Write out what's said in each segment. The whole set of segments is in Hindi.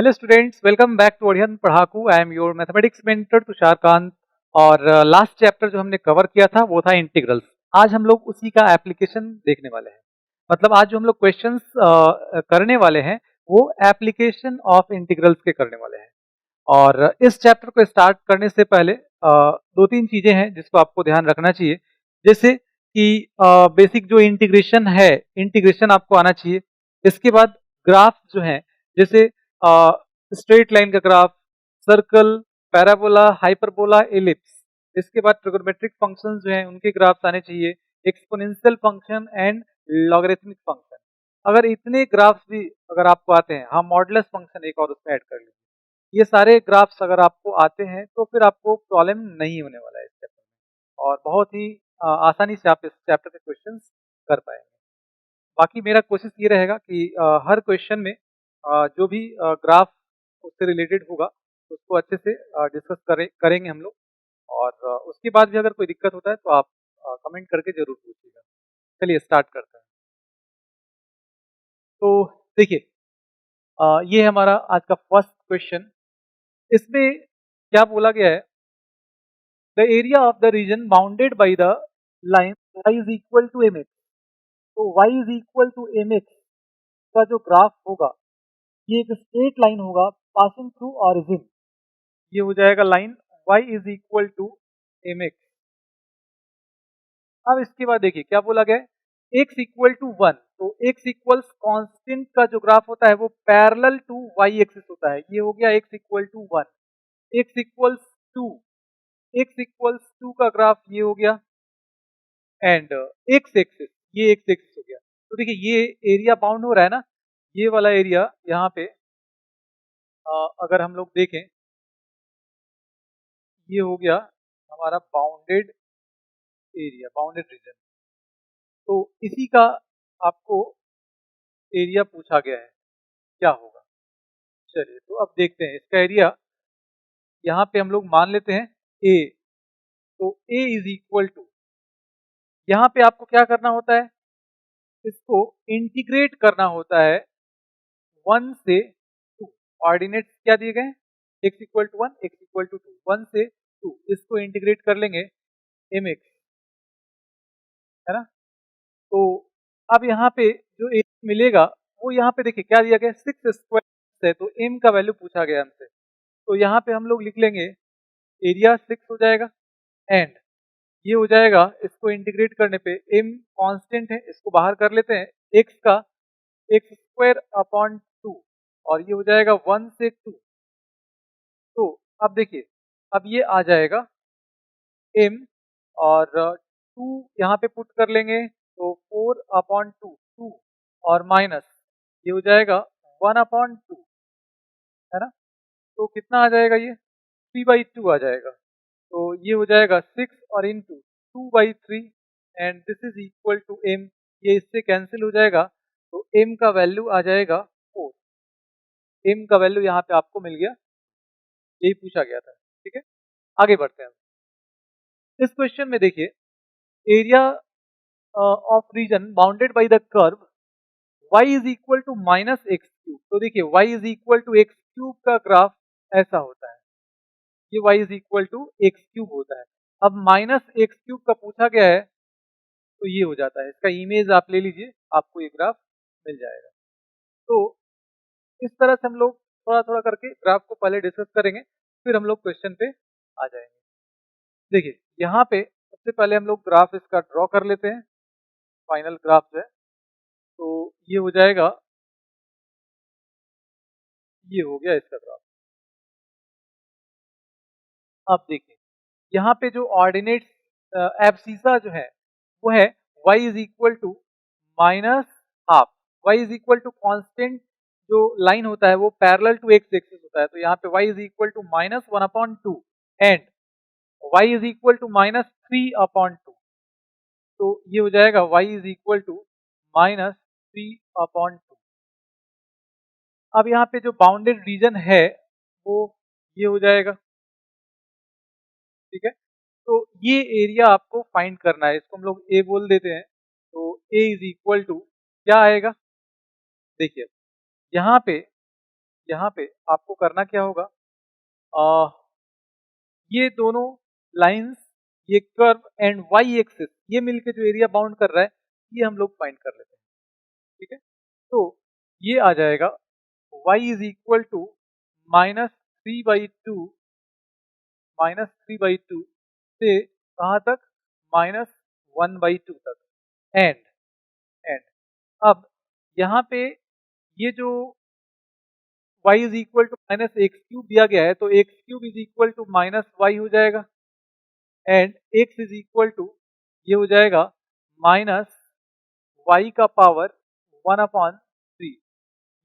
Hello students, welcome back to Arihant Padhaku. I am your mathematics mentor Tushar Kant. और लास्ट चैप्टर जो हमने कवर किया था वो था इंटीग्रल्स। आज हम लोग उसी का एप्लीकेशन देखने वाले हैं। मतलब आज जो हम लोग क्वेश्चंस करने वाले हैं वो एप्लीकेशन ऑफ इंटीग्रल्स के करने वाले हैं। और इस चैप्टर को स्टार्ट करने से पहले दो तीन चीजें हैं जिसको आपको ध्यान रखना चाहिए। जैसे कि बेसिक जो इंटीग्रेशन है, इंटीग्रेशन आपको आना चाहिए। इसके बाद ग्राफ जो है, जैसे स्ट्रेट लाइन का graph, circle, parabola, hyperbola, ellipse. इसके बाद ट्रिगोनोमेट्रिक फंक्शंस जो हैं उनके ग्राफ्स आने चाहिए, exponential function and logarithmic function. अगर इतने ग्राफ्स भी अगर आपको आते हैं, हम मॉडुलस फंक्शन एक और उसमें ऐड कर लेंगे। ये सारे ग्राफ्स अगर आपको आते हैं तो फिर आपको प्रॉब्लम नहीं होने वाला है इस चैप्टर में, और बहुत ही आसानी से आप इस चैप्टर के क्वेश्चंस कर पाएंगे। बाकी मेरा कोशिश ये रहेगा कि हर क्वेश्चन में जो भी ग्राफ उससे रिलेटेड होगा उसको अच्छे से डिस्कस करेंगे हम लोग। और उसके बाद भी अगर कोई दिक्कत होता है तो आप कमेंट करके जरूर पूछिएगा। चलिए स्टार्ट करते हैं। तो देखिए, ये हमारा आज का फर्स्ट क्वेश्चन। इसमें क्या बोला गया है, the area of the region bounded by the line y is equal to mx। तो y is equal to mx का जो ग्राफ होगा ये एक स्ट्रेट लाइन होगा पासिंग थ्रू ऑरिजिन। ये हो जाएगा line y is equal to mx। अब इसके बाद देखिए क्या बोला गया है, x इक्वल टू 1। तो x इक्वल्स कांस्टेंट का जो ग्राफ होता है वो पैरेलल टू y एक्सिस होता है। ये हो गया x equal to 1। x equals 2, x equals 2 का ग्राफ ये हो गया, एंड x एक्सिस, ये x एक्सिस हो गया। तो देखिए ये एरिया बाउंड हो रहा है ना, ये वाला एरिया यहाँ पे अगर हम लोग देखें, ये हो गया हमारा बाउंडेड एरिया, बाउंडेड रीजन। तो इसी का आपको एरिया पूछा गया है, क्या होगा। चलिए तो अब देखते हैं इसका एरिया। यहाँ पे हम लोग मान लेते हैं a। तो a इज इक्वल टू, यहाँ पे आपको क्या करना होता है, इसको इंटीग्रेट करना होता है 1 से 2। ऑर्डिनेट्स क्या दिए गए, x equal to 1, x equal to 2, 1 से 2। इसको इंटीग्रेट कर लेंगे mx, है ना। तो अब यहाँ पे जो a मिलेगा वो यहाँ पे देखिए क्या दिया गया, 6 स्क्वायर है। तो m का वैल्यू पूछा गया हमसे, तो यहाँ पे हम लोग लिख लेंगे एरिया 6 हो जाएगा, एंड ये हो जाएगा, इसको इंटीग्रेट करने पे m कांस्टेंट है, इसको बाहर कर लेते हैं, x का x स्क्वायर अपॉन 2, और ये हो जाएगा 1 से 2। तो अब देखिए, अब ये आ जाएगा m, और 2 यहाँ पे पुट कर लेंगे तो 4 अपॉन 2, 2 और माइनस ये हो जाएगा 1 अपॉन 2, है ना। तो कितना आ जाएगा, ये 3/2 आ जाएगा। तो ये हो जाएगा 6 और into 2/3, and this is equal to m। ये इससे कैंसिल हो जाएगा, तो m का वैल्यू आ जाएगा 4। m का वैल्यू यहाँ पे आपको मिल गया, यही पूछा गया था। ठीक है, आगे बढ़ते हैं। इस क्वेश्चन में देखिए, area of region bounded by the curve y is equal to minus x cube. तो देखिए y is equal to x cube का ग्राफ ऐसा होता है, ये y is equal to x cube होता है। अब माइनस एक्स क्यूब का पूछा गया है तो ये हो जाता है, इसका इमेज आप ले लीजिए, आपको ये ग्राफ मिल जाएगा। तो इस तरह से हम लोग थोड़ा थोड़ा करके ग्राफ को पहले डिस्कस करेंगे, फिर हम लोग क्वेश्चन पे आ जाएंगे। देखिए यहाँ पे सबसे पहले हम लोग ग्राफ इसका ड्रॉ कर लेते हैं, फाइनल ग्राफ जो है। तो ये हो जाएगा, ये हो गया इसका ग्राफ। अब देखिए यहाँ पे जो ऑर्डिनेट एब्सिसा जो है वो है y is equal to minus half. y is equal to constant जो लाइन होता है वो पैरेलल टू एक्स एक्सिस होता है, तो यहाँ पे y is equal to minus 1/2 and y is equal to minus 3/2। तो ये हो जाएगा y is equal to minus 3/2। अब यहाँ पे जो बाउंडेड रीजन है वो ये हो जाएगा। ठीक है, तो ये एरिया आपको फाइंड करना है, इसको हम लोग ए बोल देते हैं। तो ए इज इक्वल टू क्या आएगा, देखिए यहाँ पे यहाँ पे आपको करना क्या होगा, ये दोनों लाइंस, ये कर्व एंड वाई एक्सिस, ये मिलके जो एरिया बाउंड कर रहा है, ये हम लोग फाइंड कर लेते हैं। ठीक है, तो ये आ जाएगा y इज इक्वल टू -3/2 से कहाँ तक, -1/2 तक, एंड एंड अब यहाँ पे ये जो y is equal to -x³ दिया गया है, तो x³ is equal to -y हो जाएगा, and x is equal to ये हो जाएगा -y का पावर 1/3,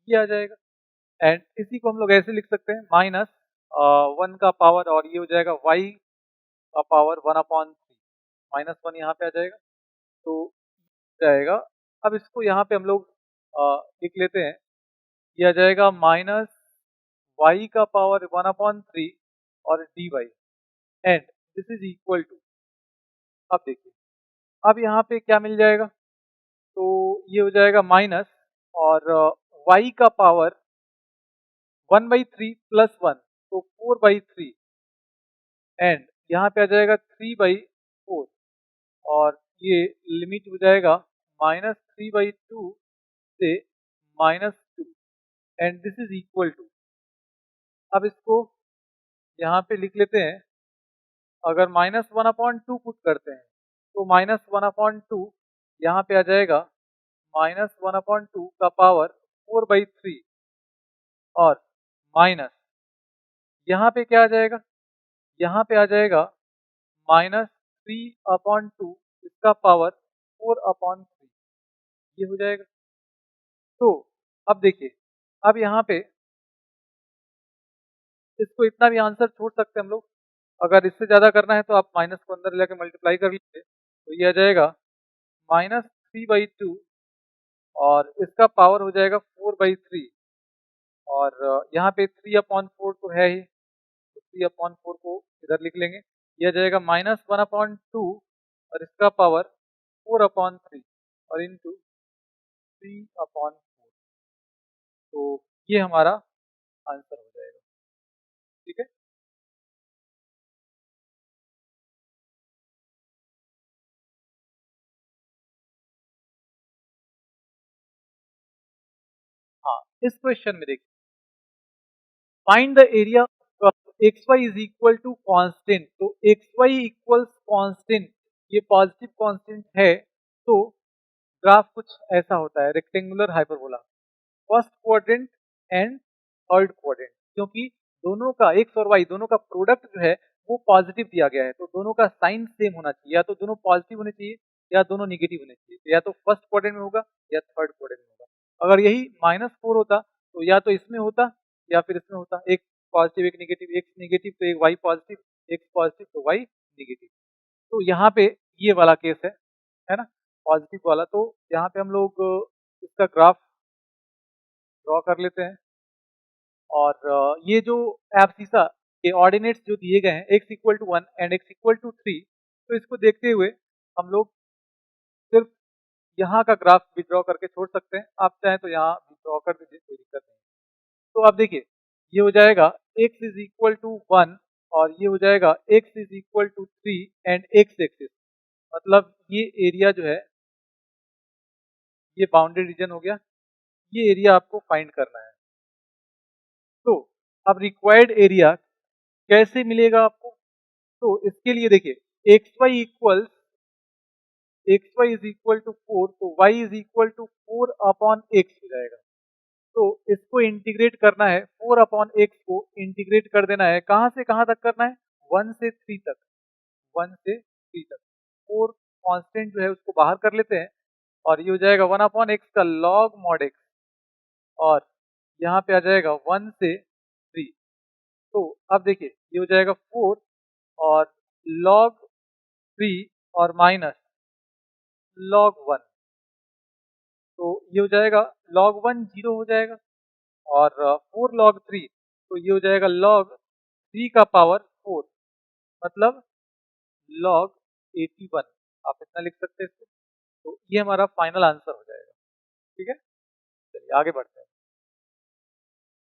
ये आ जाएगा। एंड इसी को हम लोग ऐसे लिख सकते हैं, -1 का पावर, और ये हो जाएगा y का पावर 1/3, -1 यहाँ पे आ जाएगा, तो जाएगा। अब इसको यहाँ पे हम लोग लिख लेते हैं, ये आ जाएगा -y का पावर 1/3 और dy, and this is equal to, अब देखिए, अब यहाँ पे क्या मिल जाएगा, तो ये हो जाएगा माइनस, और y का पावर 1/3 प्लस 1, तो 4/3, एंड यहाँ पे आ जाएगा 3/4, और ये लिमिट हो जाएगा -3/2 से -2, and this is equal to, अब इसको यहाँ पे लिख लेते हैं, अगर -1/2 पुट करते हैं, तो -1/2 यहाँ पे आ जाएगा -1/2 का पावर 4/3, और माइनस यहाँ पे क्या आ जाएगा, यहाँ पे आ जाएगा -3/2 इसका पावर 4/3, ये हो जाएगा। तो अब देखिए, अब यहाँ पे इसको इतना भी आंसर छोड़ सकते हैं हम लोग, अगर इससे ज़्यादा करना है तो आप माइनस को अंदर लेके मल्टीप्लाई कर लीजिए, तो ये आ जाएगा -3/2, और इसका पावर हो जाएगा 4/3, और यहाँ पे 3/4 तो है ही, तो 3/4 को इधर लिख लेंगे, यह जाएगा -1/2 और इसका पावर 4/3 और इंटू 3/4, तो ये हमारा आंसर हो जाएगा। ठीक है, हाँ, इस क्वेश्चन में देखिए, find the area x y is equal to constant, तो एक्स वाई इक्वल्स कांस्टेंट, ये पॉजिटिव कांस्टेंट है, तो ग्राफ कुछ ऐसा होता है, rectangular hyperbola, first quadrant and third quadrant, क्योंकि दोनों का एक्स और वाई दोनों का प्रोडक्ट जो है वो पॉजिटिव दिया गया है, तो दोनों का साइन सेम होना चाहिए, या तो दोनों पॉजिटिव होने चाहिए या दोनों निगेटिव होने चाहिए, तो या तो फर्स्ट क्वाड्रेंट में होगा या थर्ड क्वाड्रेंट में होगा। अगर यही -4 होता तो या तो इसमें होता या फिर इसमें होता, एक पॉजिटिव एक निगेटिव, एक्स निगेटिव तो एक वाई पॉजिटिव, एक्स पॉजिटिव तो वाई निगेटिव, तो यहाँ पे ये वाला केस है ना, पॉजिटिव वाला, तो यहाँ पे हम लोग इसका ग्राफ ड्रॉ कर लेते हैं, और ये जो एब्सिसा के ऑर्डिनेट्स जो दिए गए हैं, x equal to 1 and x equal to 3, तो इसको देखते हुए हम लोग सिर्फ यहाँ का ग्राफ भी ड्रॉ करके छोड़ सकते हैं, आप चाहें तो यहाँ भी ड्रॉ कर दीजिए, कोई दिक्कत नहीं। तो आप देखिए, ये हो जाएगा x इज इक्वल टू 1 और ये हो जाएगा x is equal to 3 and x axis, मतलब ये एरिया जो है ये बाउंडेड रीजन हो गया, ये एरिया आपको फाइंड करना है। तो अब रिक्वायर्ड एरिया कैसे मिलेगा आपको, तो इसके लिए देखिए x y is equal to 4, तो y is equal to 4/x हो जाएगा, तो इसको इंटीग्रेट करना है, 4/x को इंटीग्रेट कर देना है, कहाँ से कहाँ तक करना है, 1 से 3 तक, 1 से 3 तक, 4 कांस्टेंट जो है उसको बाहर कर लेते हैं, और ये हो जाएगा 1/x का log mod x, और यहाँ पे आ जाएगा 1 से 3, तो अब देखिए ये हो जाएगा 4 और log 3 और माइनस log 1, तो ये हो जाएगा log 1 0 हो जाएगा, और 4 log 3, तो ये हो जाएगा log 3 का पावर 4, मतलब log 81, आप इतना लिख सकते हैं इसको, तो ये हमारा फाइनल आंसर हो जाएगा। ठीक है, चलिए आगे बढ़ते हैं।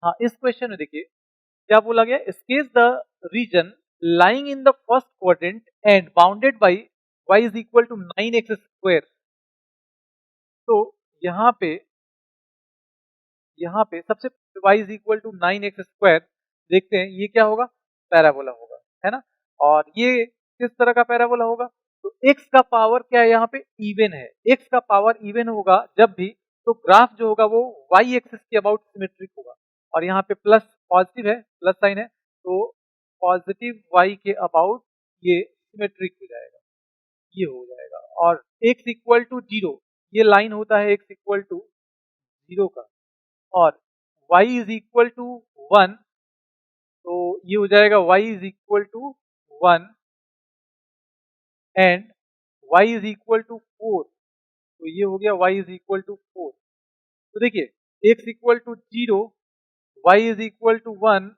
हाँ, इस क्वेश्चन में देखिए क्या बोला गया, sketch the region lying in the first quadrant and bounded by y is equal to 9x square. तो यहाँ पे सबसे y is equal to 9x square देखते हैं ये क्या होगा, पैराबोला होगा, है ना। और ये किस तरह का पैराबोला होगा, तो x का पावर क्या है यहाँ पे, इवन है। x का पावर इवन होगा जब भी, तो ग्राफ जो होगा वो y एक्सिस के अबाउट सिमेट्रिक होगा। और यहाँ पे प्लस पॉजिटिव है, प्लस साइन है, तो पॉजिटिव y के अबाउट ये सिमेट्रिक हो जाएगा, ये हो जाएगा। और x इक्वल टू 0, ये लाइन होता है x इक्वल टू 0 का, और y इज इक्वल टू 1, तो ये हो जाएगा y is equal to 1 and y is equal to 4, तो ये हो गया y इज इक्वल टू 4। तो देखिए x equal to 0, y is equal to 1,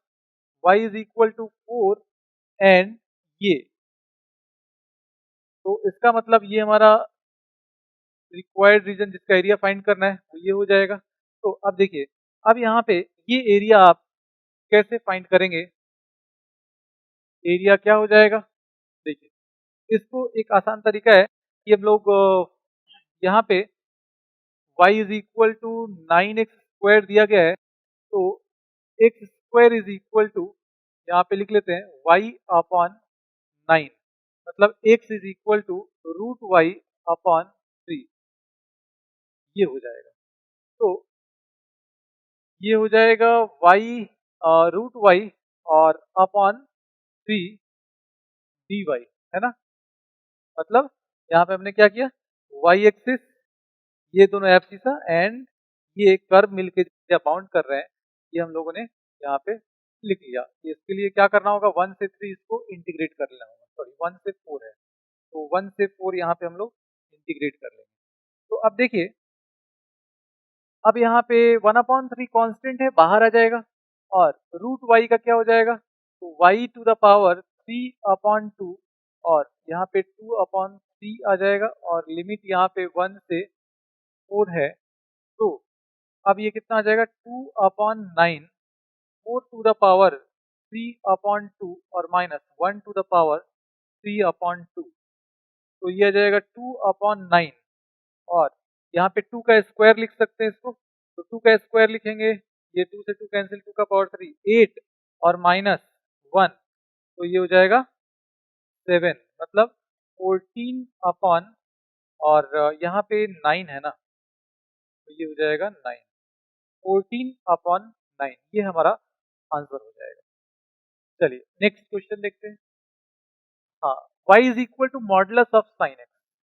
y is equal to 4 and ये, तो इसका मतलब ये हमारा रिक्वायर्ड रीजन जिसका एरिया फाइंड करना है वो ये हो जाएगा। तो अब देखिए, अब यहाँ पे ये एरिया आप कैसे फाइंड करेंगे, एरिया क्या हो जाएगा, देखिए इसको एक आसान तरीका है कि हम लोग यहाँ पे y is equal to 9x square दिया गया है, तो x square is equal to, यहाँ पे लिख लेते हैं y अपॉन 9, मतलब x is equal to root y upon 3, ये हो जाएगा। तो ये हो जाएगा y रूट y और अपॉन 3 dy, है ना। मतलब यहाँ पे हमने क्या किया, y एक्सिस ये दोनों एब्सिसा एंड ये कर्व मिलके जो बाउंड कर रहे हैं, ये हम लोगों ने यहाँ पे लिख लिया। इसके लिए क्या करना होगा, 1 से 3 इसको इंटीग्रेट कर लेना होगा, सॉरी 1 से 4 है, तो 1 से 4 यहाँ पे हम लोग इंटीग्रेट कर लेंगे। तो अब देखिए, अब यहाँ पे 1/3 कांस्टेंट है, बाहर आ जाएगा, और रूट y का क्या हो जाएगा, तो y टू द पावर 3/2, और यहाँ पे 2/3 आ जाएगा, और लिमिट यहाँ पे 1 से 4 है, तो अब ये कितना आ जाएगा, 2/9, 4 टू द पावर 3/2 और माइनस 1 टू द पावर 3/2, तो ये आ जाएगा 2/9, और यहाँ पे 2 का स्क्वायर लिख सकते हैं इसको, तो 2 का स्क्वायर लिखेंगे, ये 2 से 2 कैंसिल, 2 का पावर 3 8 और माइनस 1, तो ये हो जाएगा 7, मतलब 14 अपॉन, और यहाँ पे 9 है ना, तो ये हो जाएगा 9, 14/9, ये हमारा आंसर हो जाएगा। चलिए नेक्स्ट क्वेश्चन देखते हैं। हाँ, y is equal to modulus of sine x.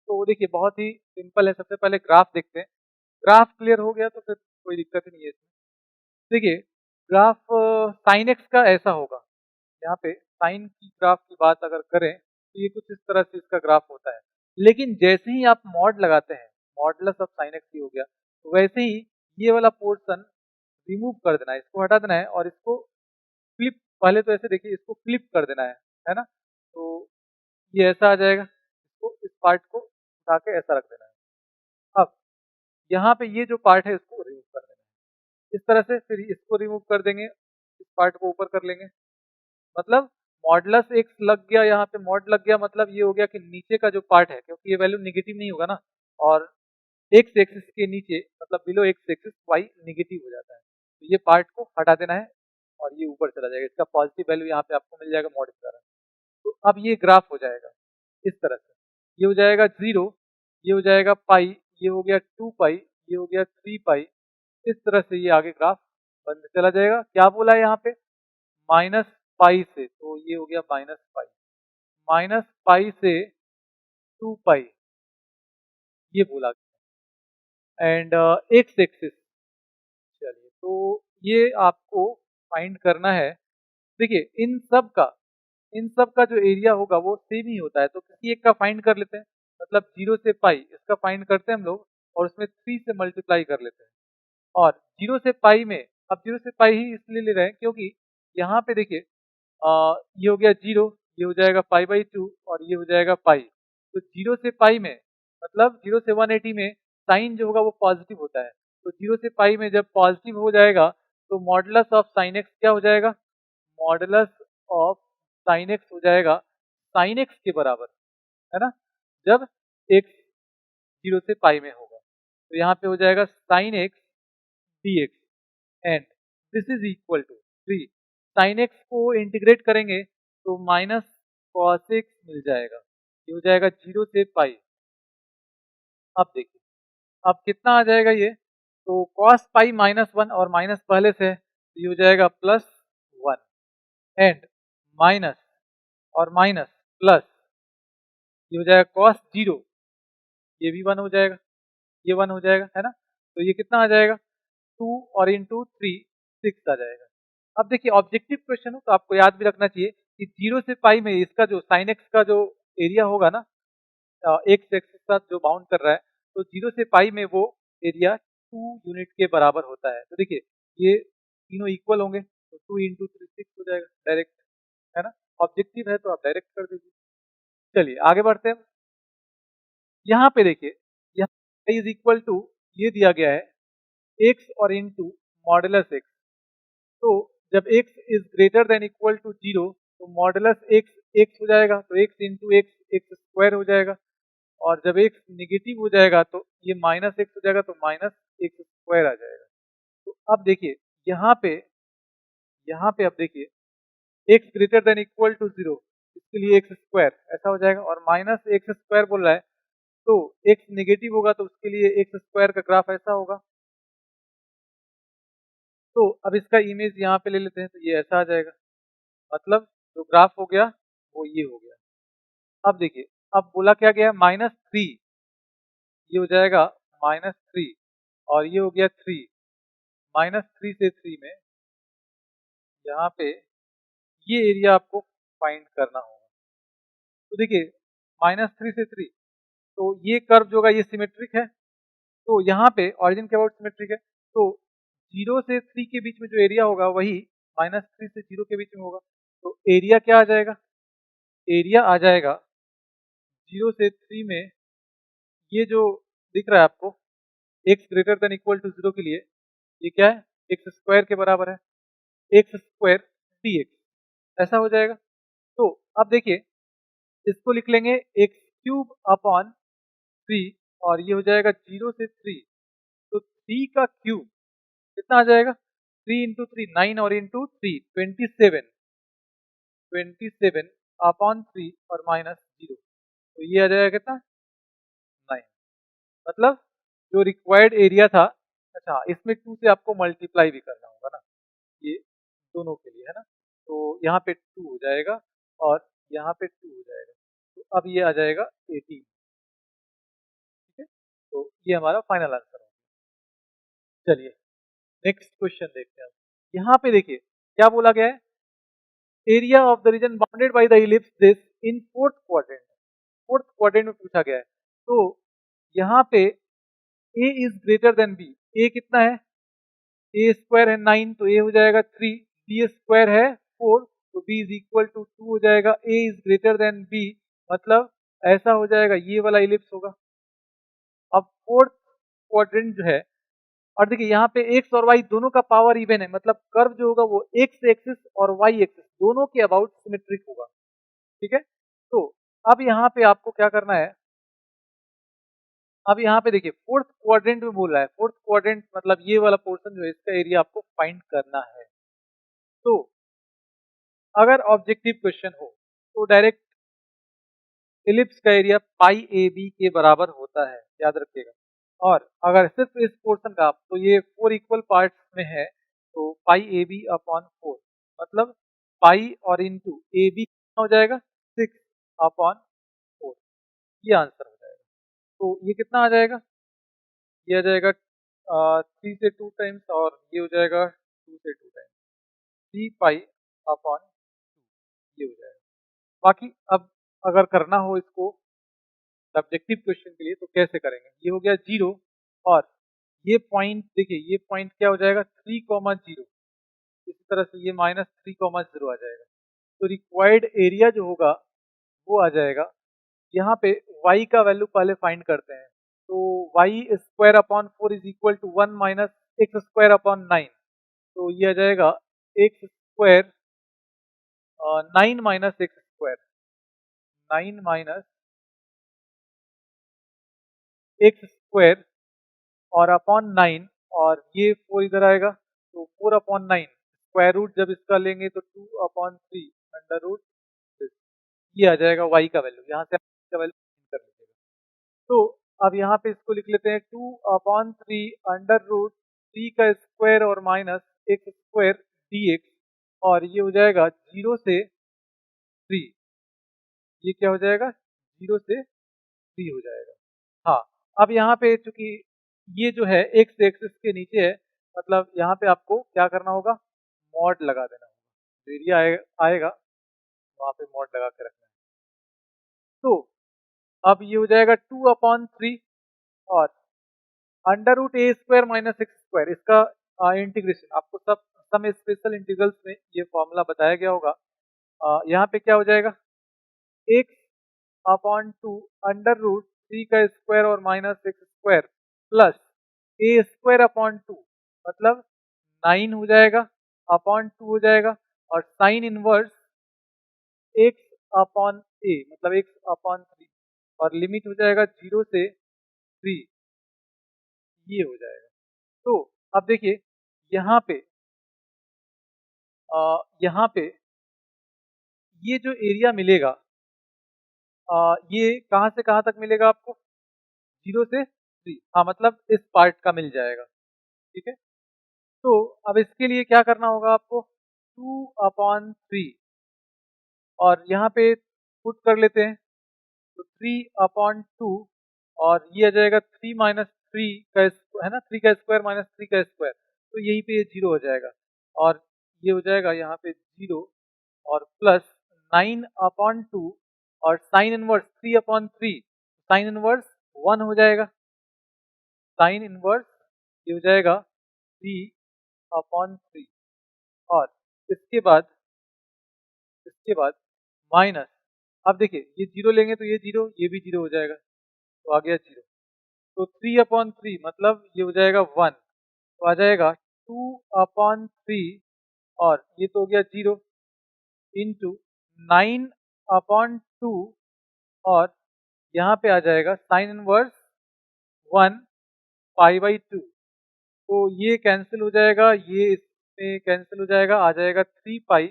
तो देखिए बहुत ही सिंपल है, सबसे पहले ग्राफ देखते हैं। ग्राफ क्लियर हो गया तो फिर कोई दिक्कत ही नहीं है इसमें। देखिए ग्राफ साइन एक्स का ऐसा होगा, यहाँ पे साइन की ग्राफ की बात अगर करें तो ये कुछ इस तरह से इसका ग्राफ होता है, लेकिन जैसे ही आप मॉड लगाते हैं, मॉडुलस ऑफ साइन एक्स ही हो गया, तो वैसे ही ये वाला पोर्शन रिमूव कर देना है, इसको हटा देना है, और इसको फ्लिप, पहले तो ऐसे देखिए इसको फ्लिप कर देना है ना, तो ये ऐसा आ जाएगा, इसको इस पार्ट को उठा के ऐसा रख देना है। अब यहाँ पे ये जो पार्ट है इसको रिमूव कर देना है, इस तरह से, फिर इसको रिमूव कर देंगे, इस पार्ट को ऊपर कर लेंगे, मतलब मॉडुलस एक्स लग गया, यहाँ पे मॉड लग गया, मतलब ये हो गया कि नीचे का जो पार्ट है, क्योंकि ये वैल्यू निगेटिव नहीं होगा ना, और एक्स एक्सिस के नीचे मतलब below x axis y negative हो जाता है, तो ये पार्ट को हटा देना है, और ये ऊपर चला जाएगा, इसका पॉजिटिव वैल्यू यहाँ पे आपको मिल जाएगा मॉड के कारण। तो अब ये ग्राफ हो जाएगा इस तरह से, ये हो जाएगा 0, ये हो जाएगा पाई, ये हो गया 2 पाई, ये हो गया 3 पाई, इस तरह से ये आगे ग्राफ बनते चला जाएगा। क्या बोला है यहाँ पे, माइनस पाई से, तो ये हो गया माइनस पाई, माइनस पाई से 2 पाई, ये बोला गया, एंड एक्स एक्सिस, चलिए तो ये आपको फाइंड करना है। देखिए इन सब का जो एरिया होगा वो सेम ही होता है, तो किसी एक का फाइंड कर लेते हैं, मतलब 0 से पाई इसका फाइंड करते हैं हम लोग, और उसमें 3 से मल्टीप्लाई कर लेते हैं, और 0 से पाई में, अब 0 से पाई ही इसलिए ले रहे हैं क्योंकि यहाँ पे देखिए ये हो गया 0, ये हो जाएगा पाई/2, और ये हो जाएगा पाई, तो 0 से पाई में, मतलब 0 से 180 में साइन जो होगा वो पॉजिटिव होता है, तो 0 से पाई में जब पॉजिटिव हो जाएगा तो मॉडुलस ऑफ साइन एक्स क्या हो जाएगा? मॉडुलस ऑफ साइन एक्स हो जाएगा साइन एक्स के बराबर, है ना, जब एक्स 0 से पाई में होगा। तो यहाँ पे हो जाएगा sine x d x and this is equal to 3। Sine x को इंटीग्रेट करेंगे तो माइनस कॉस एक्स मिल जाएगा, ये हो जाएगा 0 से पाई। अब देखिए अब कितना आ जाएगा ये, तो कॉस पाई -1 और माइनस पहले से है, तो ये हो जाएगा +1 एंड माइनस और माइनस प्लस, ये हो जाएगा कॉस 0, ये भी 1 हो जाएगा, ये 1 हो जाएगा, है ना। तो ये कितना आ जाएगा 2 और इंटू 3 6 आ जाएगा। अब देखिए ऑब्जेक्टिव क्वेश्चन हो तो आपको याद भी रखना चाहिए कि 0 से पाई में इसका जो साइन एक्स का जो एरिया होगा ना, एक्स एक्स के साथ जो बाउंड कर रहा है, तो 0 से पाई में वो एरिया 2 यूनिट के बराबर होता है। तो देखिए ये तीनों इक्वल होंगे, तो 2 इंटू 3 6 हो जाएगा डायरेक्ट, है ना। ऑब्जेक्टिव है तो आप डायरेक्ट कर दीजिए। चलिए आगे बढ़ते हैं। यहाँ पे देखिए यहाँ इज इक्वल टू ये दिया गया है एक्स और इंटू मॉडुलस एक्स। तो जब x is greater than equal to 0 तो मॉडुलस x x हो जाएगा, तो x into x x square हो जाएगा, और जब x निगेटिव हो जाएगा तो ये माइनस एक्स हो जाएगा, तो माइनस एक्स स्क्वायर आ जाएगा। तो अब देखिए यहाँ पे अब देखिए x greater than equal to 0, इसके लिए एक्स स्क्वायर ऐसा हो जाएगा, और माइनस एक्स स्क्वायर बोल रहा है तो x निगेटिव होगा तो उसके लिए एक्स स्क्वायर का ग्राफ ऐसा होगा। तो अब इसका इमेज यहाँ पे ले लेते हैं, तो ये ऐसा आ जाएगा, मतलब जो ग्राफ हो गया वो ये हो गया। अब देखिए अब बोला क्या गया -3, ये हो जाएगा -3 और ये हो गया 3, -3 से 3 में यहाँ पे ये एरिया आपको फाइंड करना होगा। तो देखिए -3 से 3, तो ये कर्व जो होगा ये सिमेट्रिक है, तो यहाँ पे ऑरिजिन के अबाउट सिमेट्रिक है, तो 0 से 3 के बीच में जो एरिया होगा वही -3 से 0 के बीच में होगा। तो एरिया क्या आ जाएगा, एरिया आ जाएगा 0 से 3 में ये जो दिख रहा है आपको x greater than equal to 0 के लिए ये क्या है, एक्स स्क्वायर के बराबर है, एक्स स्क्वायर dx ऐसा हो जाएगा। तो अब देखिए इसको लिख लेंगे एक्स क्यूब अपॉन 3 और ये हो जाएगा 0 से 3, तो 3 का क्यूब कितना आ जाएगा, 3 इंटू 3 9 और इंटू 3 27 अपॉन 3 और माइनस 0, तो ये आ जाएगा कितना 9, मतलब जो रिक्वायर्ड एरिया था। अच्छा इसमें 2 से आपको मल्टीप्लाई भी करना होगा ना, ये दोनों के लिए, है ना। तो यहाँ पे 2 हो जाएगा और यहाँ पे 2 हो जाएगा, तो अब ये आ जाएगा 18, ठीक है। तो ये हमारा फाइनल आंसर है। चलिए नेक्स्ट क्वेश्चन देखते हैं। यहाँ पे देखिए क्या बोला गया है, area of the region bounded by the ellipse this in fourth quadrant में पूछा गया है। तो यहाँ पे a is greater then b, a कितना है, a स्क्वायर है 9 तो a हो जाएगा 3, b स्क्वायर है 4 तो b इज इक्वल टू 2 हो जाएगा, a is greater then b, मतलब ऐसा हो जाएगा, ये वाला इलिप्स होगा। अब फोर्थ क्वाड्रेंट जो है, और देखिए यहाँ पे एक्स और वाई दोनों का पावर इवन है, मतलब कर्व जो होगा वो एक्स एक्सिस और वाई एक्सिस दोनों के अबाउट सिमेट्रिक होगा, ठीक है। तो अब यहाँ पे आपको क्या करना है, अब यहाँ पे देखिए फोर्थ क्वाड्रेंट में बोल रहा है, फोर्थ क्वाड्रेंट मतलब ये वाला पोर्शन जो है इसका एरिया आपको फाइंड करना है। तो अगर ऑब्जेक्टिव क्वेश्चन हो तो डायरेक्ट इलिप्स का एरिया पाई ए बी के बराबर होता है, याद रखिएगा। और अगर सिर्फ इस पोर्शन का तो ये 4 इक्वल पार्ट्स में है, तो पाई ए बी अपॉन 4, मतलब पाई और इंटू ए बी कितना हो जाएगा 6 अपॉन 4, ये आंसर हो जाएगा। तो ये कितना आ जाएगा, ये आ जाएगा 3 से 2 टाइम्स और ये हो जाएगा 2 से 2 टाइम्स, 3 पाई अपॉन 2 ये हो जाएगा। बाकी अब अगर करना हो इसको सब्जेक्टिव क्वेश्चन के लिए तो कैसे करेंगे, ये हो गया 0 और ये पॉइंट देखिए ये पॉइंट क्या हो जाएगा 3,0, इसी तरह से ये -3,0 आ जाएगा। तो रिक्वायर्ड एरिया जो होगा वो आ जाएगा, यहाँ पे y का वैल्यू पहले फाइंड करते हैं, तो y square upon 4 is equal to 1 minus x square upon 9, तो ये आ जाएगा x square 9 minus x square, 9 minus x square और अपॉन 9, और ये 4 इधर आएगा तो 4 अपॉन 9, स्क्वायर रूट जब इसका लेंगे तो 2 अपॉन 3 अंडर रूट, ये आ जाएगा y का वैल्यू। यहाँ से आप y का वैल्यू कर लीजिएगा। तो अब यहाँ पे इसको लिख लेते हैं 2 अपॉन 3 अंडर रूट 3 का स्क्वायर और माइनस एक्स स्क्वायर dx, और ये हो जाएगा 0 से 3, ये क्या हो जाएगा 0 से 3 हो जाएगा। हाँ, अब यहाँ पे चूंकि ये जो है एक्स एक्सिस के नीचे है, मतलब यहाँ पे आपको क्या करना होगा, मॉड लगा देना होगा। एरिया आएगा वहाँ पे मॉड लगा के रखना है। तो अब ये हो जाएगा 2 अपॉन 3 और अंडर रूट ए स्क्वायर माइनस एक्स स्क्वायर, इसका इंटीग्रेशन आपको सब सम स्पेशल इंटीग्रल्स में ये फॉर्मूला बताया गया होगा। यहाँ पे क्या हो जाएगा, एक्स अपॉन 2 अंडर रूट 3 का स्क्वायर और minus x square plus a square upon 2, मतलब 9 हो जाएगा अपॉन 2 हो जाएगा, और साइन इनवर्स एक्स अपॉन ए मतलब एक्स अपॉन 3, और लिमिट हो जाएगा 0 से 3, ये हो जाएगा। तो अब देखिए यहाँ पे यहाँ पे ये जो एरिया मिलेगा, ये कहाँ से कहाँ तक मिलेगा आपको, 0 से 3, हाँ मतलब इस पार्ट का मिल जाएगा, ठीक है। तो अब इसके लिए क्या करना होगा आपको, 2 अपॉन 3 और यहाँ पे पुट कर लेते हैं, तो 3 अपॉन 2 और ये आ जाएगा 3 माइनस 3 का है ना, 3 का स्क्वायर माइनस 3 का स्क्वायर, तो यहीं पे ये 0 हो जाएगा, और ये हो जाएगा यहाँ पे 0 और प्लस 9 अपॉन 2 और sine inverse 3 upon 3, sine inverse 1 हो जाएगा, साइन इनवर्स ये हो जाएगा 3 अपॉन 3, और इसके बाद माइनस, अब देखिए ये 0 लेंगे तो ये 0, ये भी 0 हो जाएगा, तो आ गया 0, तो 3 अपॉन 3 मतलब ये हो जाएगा 1, तो आ जाएगा 2 अपॉन 3 और ये तो हो गया 0 इंटू 9 अपॉन 2, और यहाँ पे आ जाएगा साइन इनवर्स 1 पाई बाई 2, तो ये कैंसिल हो जाएगा, ये इसमें कैंसिल हो जाएगा, आ जाएगा 3 पाई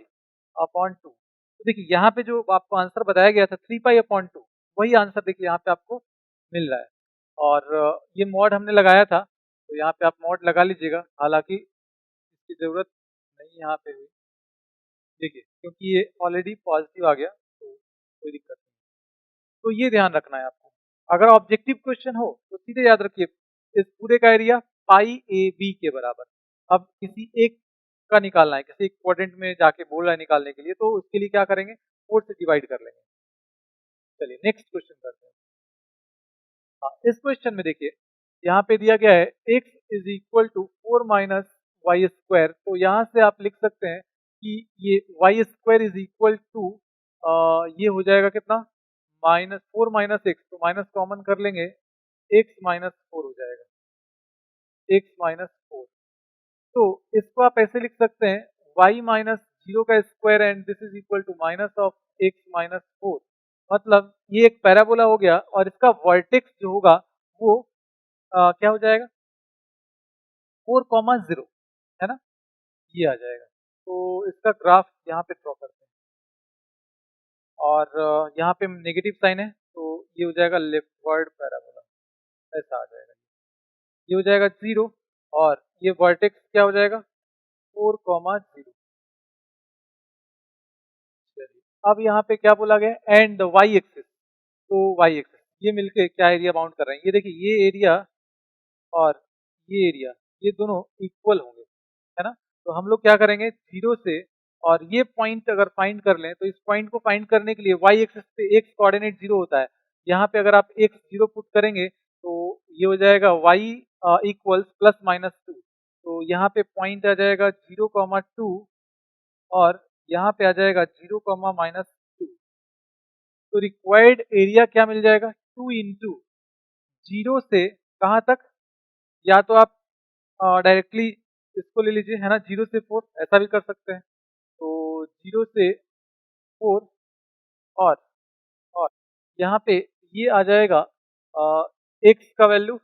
अपॉन 2। तो देखिए यहाँ पे जो आपको आंसर बताया गया था 3 पाई अपॉन 2, वही आंसर देखिए यहाँ पे आपको मिल रहा है, और ये मॉड हमने लगाया था, तो यहाँ पे आप मॉड लगा लीजिएगा, हालांकि इसकी ज़रूरत नहीं यहाँ पे हुई, देखिए क्योंकि ये ऑलरेडी पॉजिटिव आ गया तो कोई दिक्कत नहीं। तो ये ध्यान रखना है आपको, अगर ऑब्जेक्टिव क्वेश्चन हो तो सीधे याद रखिए इस पूरे का एरिया पाई ए बी के बराबर। अब किसी एक का निकालना है, किसी एक क्वाड्रेंट में जाके बोल रहा है निकालने के लिए, तो उसके लिए क्या करेंगे, 4 से डिवाइड कर लेंगे। चलिए नेक्स्ट क्वेश्चन करते हैं। हाँ, इस क्वेश्चन में देखिए यहाँ पे दिया गया है x is equal to 4 minus y square, तो यहाँ से आप लिख सकते हैं कि ये y square is equal to, ये हो जाएगा कितना, माइनस 4 माइनस एक्स, तो माइनस कॉमन कर लेंगे, एक्स माइनस 4 हो जाएगा, एक्स माइनस 4। तो इसको आप ऐसे लिख सकते हैं y माइनस 0 का square and this is equal to minus of x minus 4, मतलब ये एक पैराबोला हो गया, और इसका वर्टेक्स जो होगा वो क्या हो जाएगा, 4,0, है ना, ये आ जाएगा। तो इसका ग्राफ यहाँ पे ड्रॉ करते हैं, और यहाँ पे नेगेटिव साइन है तो ये हो जाएगा लेफ्टवर्ड पैराबोला, ऐसा आ जाएगा, ये हो जाएगा 0, और ये वर्टेक्स क्या हो जाएगा 4,0। चलिए अब यहाँ पे क्या बोला गया, एंड वाई एक्सिस, तो वाई एक्सिस ये मिलके क्या एरिया बाउंड कर रहे हैं, ये देखिए ये एरिया और ये एरिया ये दोनों इक्वल होंगे, है ना। तो हम लोग क्या करेंगे 0 से, और ये पॉइंट अगर फाइंड कर लें, तो इस पॉइंट को फाइंड करने के लिए वाई एक्सिस पे एक्स कोऑर्डिनेट 0 होता है, यहाँ पे अगर आप एक्स 0 पुट करेंगे तो ये हो जाएगा वाई इक्वल्स प्लस माइनस 2, तो यहाँ पे पॉइंट आ जाएगा 0,2 और यहाँ पे आ जाएगा 0,-2, तो रिक्वायर्ड एरिया क्या मिल जाएगा 2 इंटू 0 से कहाँ तक, या तो आप डायरेक्टली इसको ले लीजिए, है ना, 0 से 4, ऐसा भी कर सकते हैं। तो 0 से 4 और और यहाँ पे ये आ जाएगा x का वैल्यू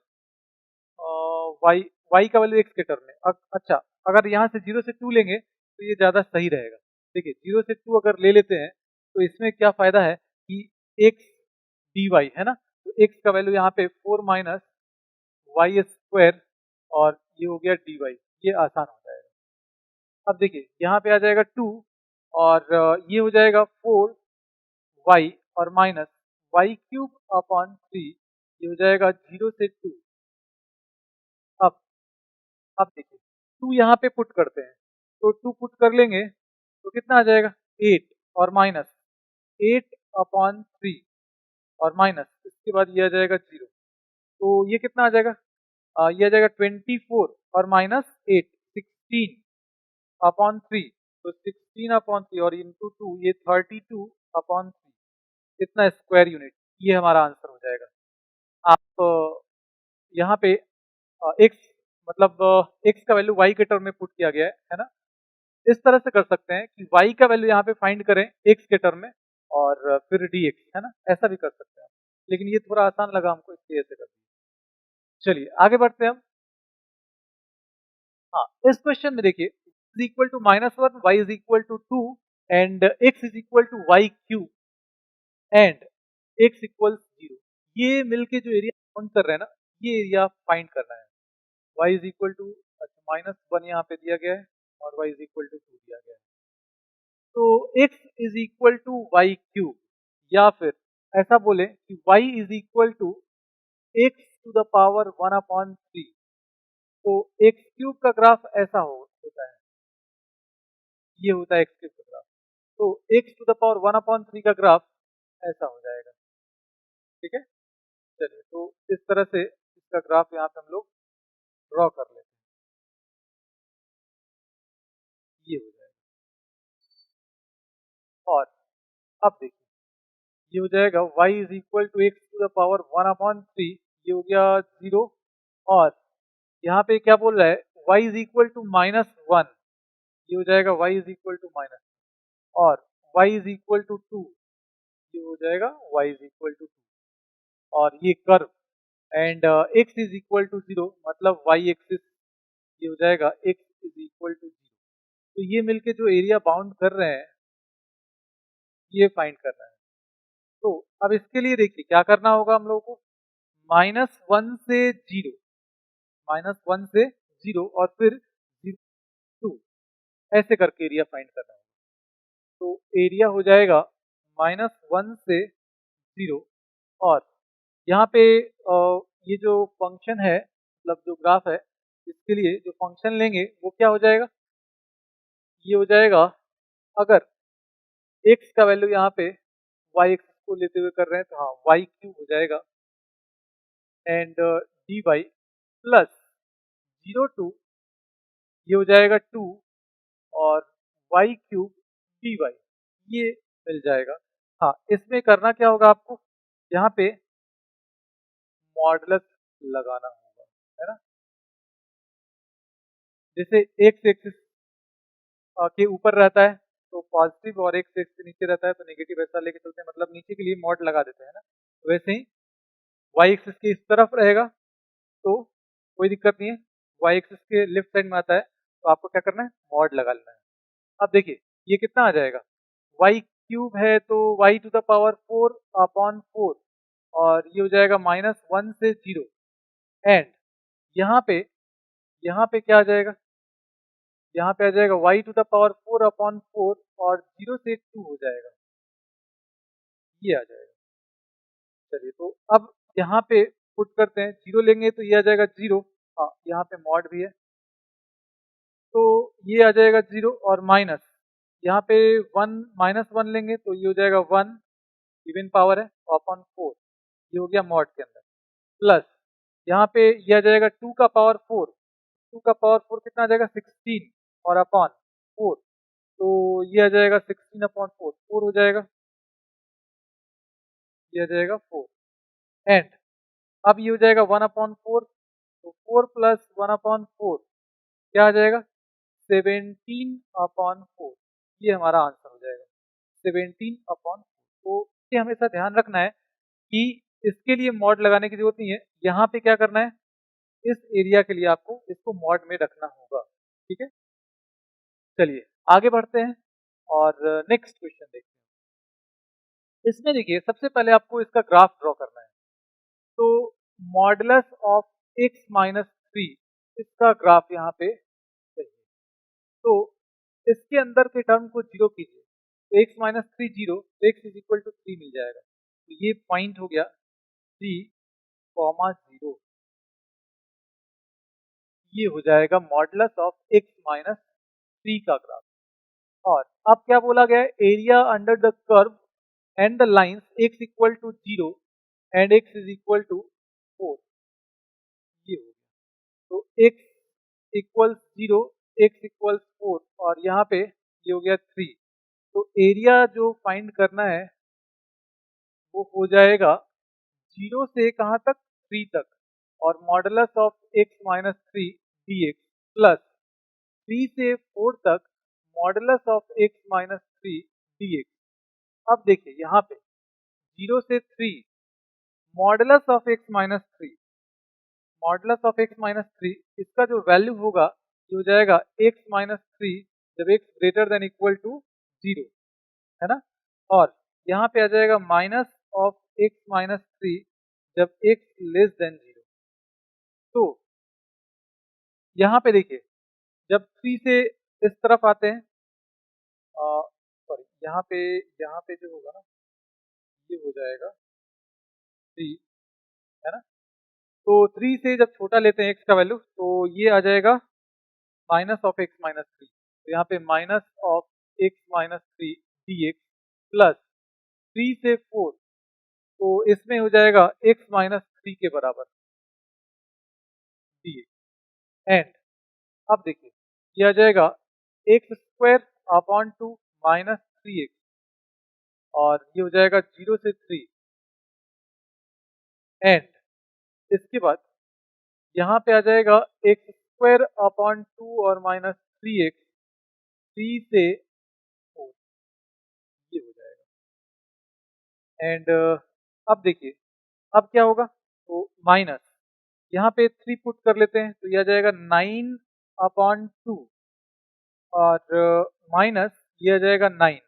y y का वैल्यू x के टर्म में। अच्छा, अगर यहाँ से 0 से 2 लेंगे तो ये ज़्यादा सही रहेगा। देखिए 0 से 2 अगर ले लेते हैं तो इसमें क्या फ़ायदा है कि x dy है ना, तो x का वैल्यू यहाँ पे 4 माइनस वाई स्क्वायर और ये हो गया dy, ये आसान हो जाएगा। अब देखिए यहाँ पे आ जाएगा 2 और ये हो जाएगा 4 y और माइनस वाई क्यूब अपॉन 3, ये हो जाएगा 0 से 2। अब अब देखिए 2 यहाँ पे पुट करते हैं, तो 2 पुट कर लेंगे तो कितना आ जाएगा 8 और माइनस 8 अपॉन 3 और माइनस इसके बाद ये आ जाएगा 0, तो ये कितना आ जाएगा, ये आ जाएगा 24 और माइनस 8 16 अपॉन 3, तो 16 अपॉन 3 और इंटू 2 ये 32 अपॉन 3, इतना स्क्वायर यूनिट, ये हमारा आंसर हो जाएगा। आप यहाँ पे x मतलब x का वैल्यू y के टर्म में पुट किया गया है ना, इस तरह से कर सकते हैं कि y का वैल्यू यहाँ पे फाइंड करें x के टर्म में और फिर dx, है ना, ऐसा भी कर सकते हैं। लेकिन ये थोड़ा आसान लगा हमको, इसलिए ऐसे कर दिया। चलिए आगे बढ़ते हैं हम। हाँ, इस क्वेश्चन में देखिए is equal to -1, y is equal to 2 and x is equal to y cube and x equal 0। ये मिलके जो एरिया फाउंड कर रहे हैं ना, ये एरिया फाइंड करना है। y इज इक्वल टू -1 यहाँ पे दिया गया है और y इज इक्वल टू 2 दिया गया है। तो x is equal to y cube, या फिर ऐसा बोले कि y is equal to x to the power 1 upon 3। तो x क्यूब का ग्राफ ऐसा होता है, ये होता है x क्यूब का ग्राफ। तो x to the power 1 upon 3 का ग्राफ ऐसा हो जाएगा। ठीक है, चलिए तो इस तरह से इसका ग्राफ यहाँ पे हम लोग ड्रॉ कर लेते हैं, ये हो जाएगा। और अब देखिए ये हो जाएगा y is equal to x to the power 1 upon 3, ये हो गया 0। और यहाँ पे क्या बोल रहा है, y इज इक्वल टू -1, ये हो जाएगा y is equal to minus, और y इज इक्वल टू 2, ये हो जाएगा y इज इक्वल टू 2। और ये curve and x is equal to 0 मतलब y एक्सिस, ये हो जाएगा x इज इक्वल टू 0। तो ये मिलके जो एरिया बाउंड कर रहे हैं ये फाइंड करना है। तो अब इसके लिए देखिए क्या करना होगा हम लोगों को, -1 से 0, -1 से 0 और फिर 0 2, ऐसे करके एरिया फाइंड करना होगा। तो एरिया हो जाएगा -1 से 0 और यहाँ पे ये जो फंक्शन है मतलब जो ग्राफ है, इसके लिए जो फंक्शन लेंगे वो क्या हो जाएगा, ये हो जाएगा, अगर x का वैल्यू यहाँ पे y एक्सिस को लेते हुए कर रहे हैं तो हाँ y क्यूब हो जाएगा एंड dy प्लस 0 टू, ये हो जाएगा 2 और y क्यूब dy, ये मिल जाएगा। हाँ, इसमें करना क्या होगा आपको, यहाँ पे मॉडुलस लगाना होगा, है ना। जैसे एक्स एक्सिस के ऊपर रहता है तो पॉजिटिव और एक्स एक्सिस के नीचे रहता है तो नेगेटिव, ऐसा लेके चलते हैं, मतलब नीचे के लिए मॉड लगा देते हैं ना। वैसे ही वाई एक्सिस के इस तरफ रहेगा तो कोई दिक्कत नहीं है, वाई एक्सिस के लेफ्ट साइड में आता है तो आपको क्या करना है, मॉड लगा लेना है। अब देखिए ये कितना आ जाएगा, वाई क्यूब है तो y to the power 4 upon 4 और ये हो जाएगा -1 से 0 एंड यहाँ पे क्या आ जाएगा, यहाँ पे आ जाएगा y to the power 4 upon 4 और 0 से 2 हो जाएगा, ये आ जाएगा। चलिए तो अब यहाँ पे पुट करते हैं, 0 लेंगे तो ये आ जाएगा 0, हाँ यहाँ पे मॉड भी है तो ये आ जाएगा 0 और माइनस यहाँ पे 1 -1 लेंगे तो ये हो जाएगा 1, इवन पावर है अपॉन 4, ये हो गया मॉड के अंदर, प्लस यहाँ पे ये आ जाएगा 2 का पावर 4, 2 का पावर 4 कितना आ जाएगा 16 और अपॉन 4, तो ये आ जाएगा 16 अपॉन 4, 4 हो जाएगा, ये आ जाएगा 4 एंड अब ये हो जाएगा 1 अपॉन 4, तो 4 प्लस 1 अपॉन 4 क्या आ जाएगा 17/4, ये हमारा आंसर हो जाएगा 17/4। तो ये हमेशा ध्यान रखना है कि इसके लिए मॉड लगाने की जरूरत नहीं है, यहाँ पे क्या करना है, इस एरिया के लिए आपको इसको मॉड में रखना होगा, ठीक है। चलिए आगे बढ़ते हैं और नेक्स्ट क्वेश्चन देखते हैं। इसमें देखिए सबसे पहले आपको इसका ग्राफ ड्रॉ करना है। तो मॉडुलस ऑफ x माइनस 3, इसका ग्राफ यहाँ पे चाहिए। तो इसके अंदर के टर्म को जीरो कीजिए, तो x माइनस 3 जीरो, तो x इज इक्वल टू 3 मिल जाएगा। तो ये पॉइंट हो गया 3,0। ये हो जाएगा मॉडुलस ऑफ x माइनस 3 का ग्राफ। और अब क्या बोला गया है, area under the curve and the lines x equal to 0 and x is equal to 4। ये हो गया, तो x इक्वल्स 0, x इक्वल्स 4 और यहाँ पे ये हो गया 3। तो एरिया जो फाइंड करना है वो हो जाएगा 0 से कहाँ तक, 3 तक, और modulus of x minus 3 dx plus 3 से 4 तक modulus of x minus 3 dx। अब देखिए यहाँ पे 0 से 3 modulus of x minus 3, modulus of x minus 3, इसका जो वैल्यू होगा ये हो जाएगा x माइनस 3 जब x greater than equal to 0, है ना। और यहाँ पे आ जाएगा माइनस ऑफ x माइनस 3 जब x लेस देन 0। तो यहाँ पे देखिए जब 3 से इस तरफ आते हैं, सॉरी यहाँ पे जो होगा ना ये हो जाएगा 3, है ना। तो 3 से जब छोटा लेते हैं x का वैल्यू तो ये आ जाएगा माइनस ऑफ x माइनस 3। तो यहाँ पे minus of x minus 3 dx plus 3 से 4, तो इसमें हो जाएगा x माइनस 3 के बराबर dx। एंड अब देखिए ये आ जाएगा x square upon 2 minus 3x, और ये हो जाएगा 0 से 3। एंड इसके बाद यहाँ पे आ जाएगा x स्क्वायर अपॉन 2 और माइनस 3x, 3 से 4, ये हो जाएगा। एंड अब देखिए अब क्या होगा, तो माइनस यहाँ पे 3 पुट कर लेते हैं तो ये आ जाएगा 9 अपॉन 2 और माइनस ये आ जाएगा 9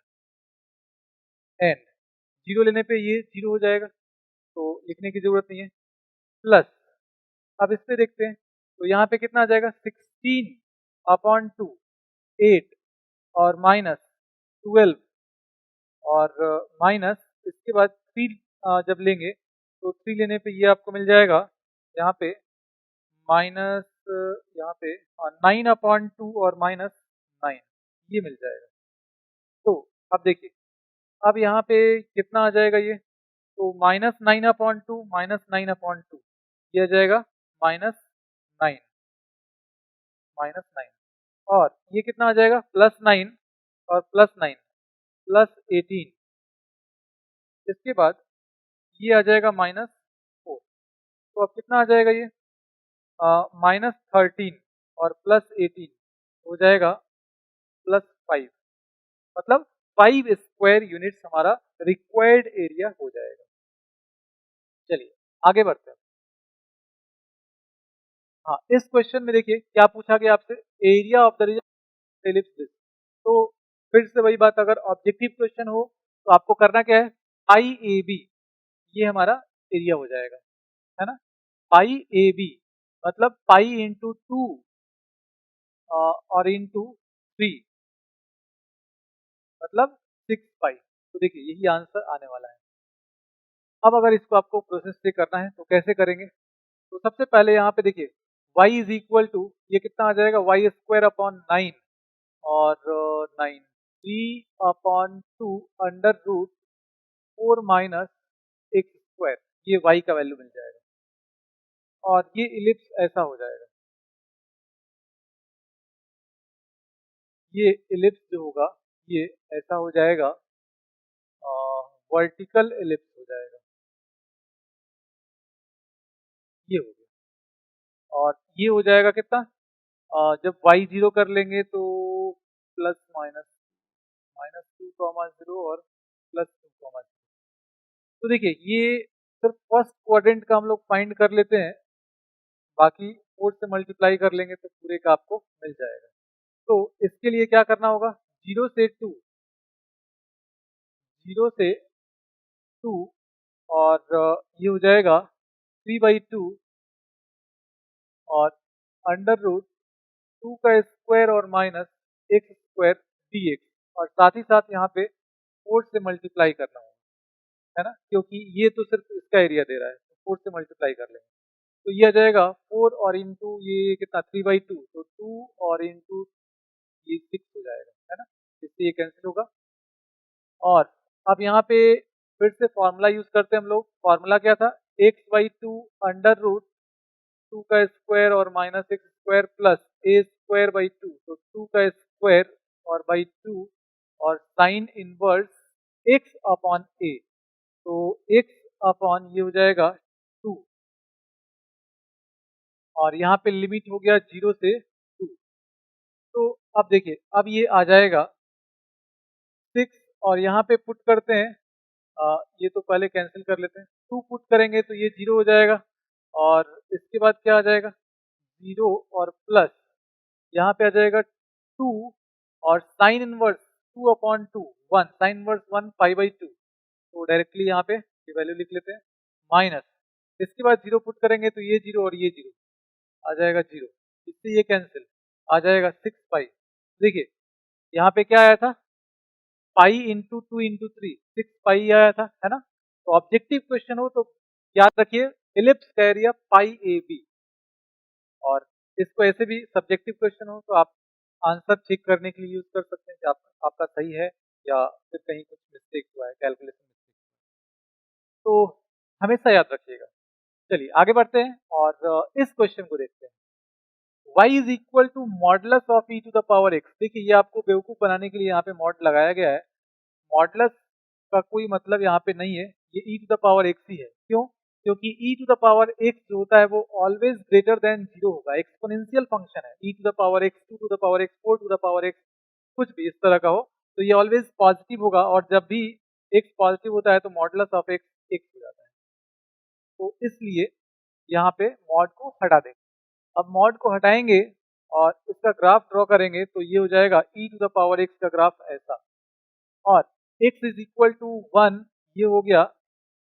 एंड 0 लेने पे ये 0 हो जाएगा तो लिखने की जरूरत नहीं है। प्लस अब इस पे देखते हैं तो यहाँ पे कितना आ जाएगा 16 अपॉन 2, 8 और माइनस 12 और माइनस इसके बाद 3 जब लेंगे तो 3 लेने पे ये आपको मिल जाएगा यहाँ पे माइनस, यहाँ पे 9 अपॉन 2 और माइनस 9, ये मिल जाएगा। तो अब देखिए अब यहाँ पे कितना आ जाएगा ये, तो माइनस 9 अपॉन 2 माइनस 9 अपॉन 2, ये आ जाएगा माइनस 9, माइनस 9 और ये कितना आ जाएगा प्लस 9 और प्लस 9 प्लस 18। इसके बाद ये आ जाएगा माइनस 4। तो अब कितना आ जाएगा ये माइनस 13 और प्लस 18 हो जाएगा प्लस 5, मतलब 5 स्क्वायर यूनिट्स हमारा रिक्वायर्ड एरिया हो जाएगा। चलिए आगे बढ़ते हैं। हाँ इस क्वेश्चन में देखिए क्या पूछा गया आपसे, area of the region ellipse this. तो फिर से वही बात, अगर ऑब्जेक्टिव क्वेश्चन हो तो आपको करना क्या है, पाई ए बी, ये हमारा एरिया हो जाएगा, है ना। पाई ए बी मतलब पाई इंटू 2 और इंटू 3 मतलब 6 पाई। तो देखिए यही आंसर आने वाला है। अब अगर इसको आपको प्रोसेस से करना है तो कैसे करेंगे, तो सबसे पहले यहाँ पे देखिए y इज इक्वल टू, ये कितना आ जाएगा वाई स्क्वायर अपॉन 9 और 9 3/2 under root 4 minus x square, ये y का वैल्यू मिल जाएगा और ये इलिप्स ऐसा हो जाएगा। ये इलिप्स जो होगा ये ऐसा हो जाएगा, वर्टिकल इलिप्स हो जाएगा, ये हो गया। और ये हो जाएगा कितना जब y 0 कर लेंगे तो प्लस माइनस -2, 0 और +2, 0। तो देखिए ये सिर्फ फर्स्ट क्वाड्रेंट का हम लोग फाइंड कर लेते हैं, बाकी 4 से मल्टीप्लाई कर लेंगे तो पूरे का आपको मिल जाएगा। तो इसके लिए क्या करना होगा, 0 से 2 और ये हो जाएगा 3/2 और अंडर रूट 2 का स्क्वायर और माइनस x स्क्वायर dx, और साथ ही साथ यहाँ पे 4 से मल्टीप्लाई करना होगा, है ना, क्योंकि ये तो सिर्फ इसका एरिया दे रहा है, तो 4 से मल्टीप्लाई कर लेंगे तो ये आ जाएगा 4 और इंटू ये कितना 3/2, तो 2 और इंटू ये 6 हो जाएगा, है ना, इससे ये कैंसिल होगा। और अब यहाँ पे फिर से फॉर्मूला यूज करते हैं हम लोग। फॉर्मूला क्या था, x/2 अंडर रूट 2 का स्क्वायर और minus x square plus a square by 2, तो 2 का स्क्वायर और बाई 2 और sine inverse x upon a, तो x अपॉन ये हो जाएगा 2 और यहाँ पे लिमिट हो गया 0 से 2। तो अब देखिए, अब ये आ जाएगा 6 और यहाँ पे पुट करते हैं, ये तो पहले कैंसिल कर लेते हैं, 2 पुट करेंगे तो ये 0 हो जाएगा और इसके बाद क्या आ जाएगा 0 और प्लस यहाँ पे आ जाएगा 2 और sine inverse 2 upon 2 1, sine inverse 1 π/2, तो डायरेक्टली यहाँ पे ये वैल्यू लिख लेते हैं, माइनस इसके बाद 0 पुट करेंगे तो ये 0 और ये 0 आ जाएगा 0, इससे ये कैंसिल आ जाएगा 6 पाई। देखिए यहाँ पे क्या आया था, पाई इंटू 2 इंटू 3, 6 पाई आया था, है ना। तो ऑब्जेक्टिव क्वेश्चन हो तो याद रखिए इलिप्स का एरिया पाई ए बी, और इसको ऐसे भी सब्जेक्टिव क्वेश्चन हो तो आप आंसर चेक करने के लिए यूज कर सकते हैं कि आपका सही है या फिर कहीं कुछ मिस्टेक हुआ है, कैलकुलेशन मिस्टेक, तो हमेशा याद रखिएगा। चलिए आगे बढ़ते हैं और इस क्वेश्चन को देखते हैं। y is equal to modulus of e to the power x। देखिए ये आपको बेवकूफ बनाने के लिए यहाँ पे मॉड लगाया गया है। मॉडुलस का कोई मतलब यहाँ पे नहीं है, ये e to the power x ही है। क्यों? क्योंकि e to the power x जो होता है वो ऑलवेज ग्रेटर देन 0 होगा, एक्सपोनेंशियल फंक्शन है। e to the power x, 2 to the power x, 4 to the power x, कुछ भी इस तरह का हो तो ये ऑलवेज पॉजिटिव होगा, और जब भी x पॉजिटिव होता है तो मॉडुलस ऑफ x x हो जाता है। तो इसलिए यहाँ पे मॉड को हटा देंगे। अब मॉड को हटाएंगे और इसका ग्राफ ड्रॉ करेंगे तो ये हो जाएगा e to the power x का ग्राफ ऐसा, और x इज इक्वल टू 1 ये हो गया,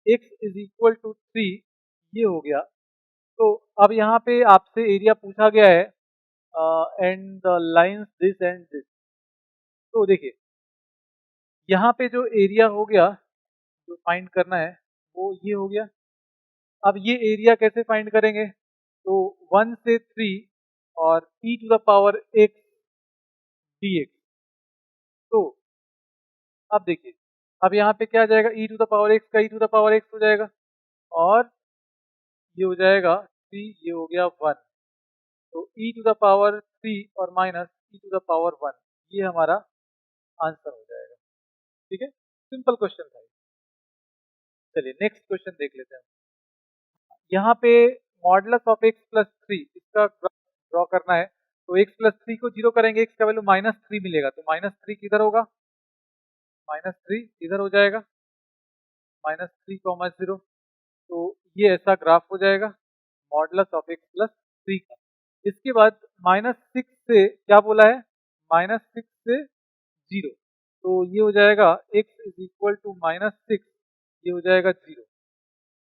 x इज इक्वल टू 3 ये हो गया। तो अब यहाँ पे आपसे एरिया पूछा गया है and the lines this and this. तो देखिए यहाँ पे जो एरिया हो गया जो फाइंड करना है वो ये हो गया। अब ये एरिया कैसे फाइंड करेंगे, तो 1 से 3 और e to the power x dx। तो अब देखिए, अब यहाँ पे क्या आ जाएगा, e to the power x का e to the power x हो जाएगा, और ये हो जाएगा 3, ये हो गया 1, तो e टू द पावर 3 और minus e to the power 1, ये हमारा आंसर हो जाएगा। ठीक है, सिंपल क्वेश्चन था। चलिए नेक्स्ट क्वेश्चन देख लेते हैं। यहाँ पे मॉडुलस ऑफ x प्लस 3 इसका ड्रॉ करना है, तो x प्लस 3 को 0 करेंगे, x का वैल्यू -3 मिलेगा, तो -3 किधर होगा, -3 इधर हो जाएगा, -3, 0, तो ये ऐसा ग्राफ हो जाएगा मॉडुलस ऑफ x प्लस 3 का। इसके बाद -6 से क्या बोला है, -6 से 0, तो ये हो जाएगा x इज इक्वल टू -6, ये हो जाएगा 0।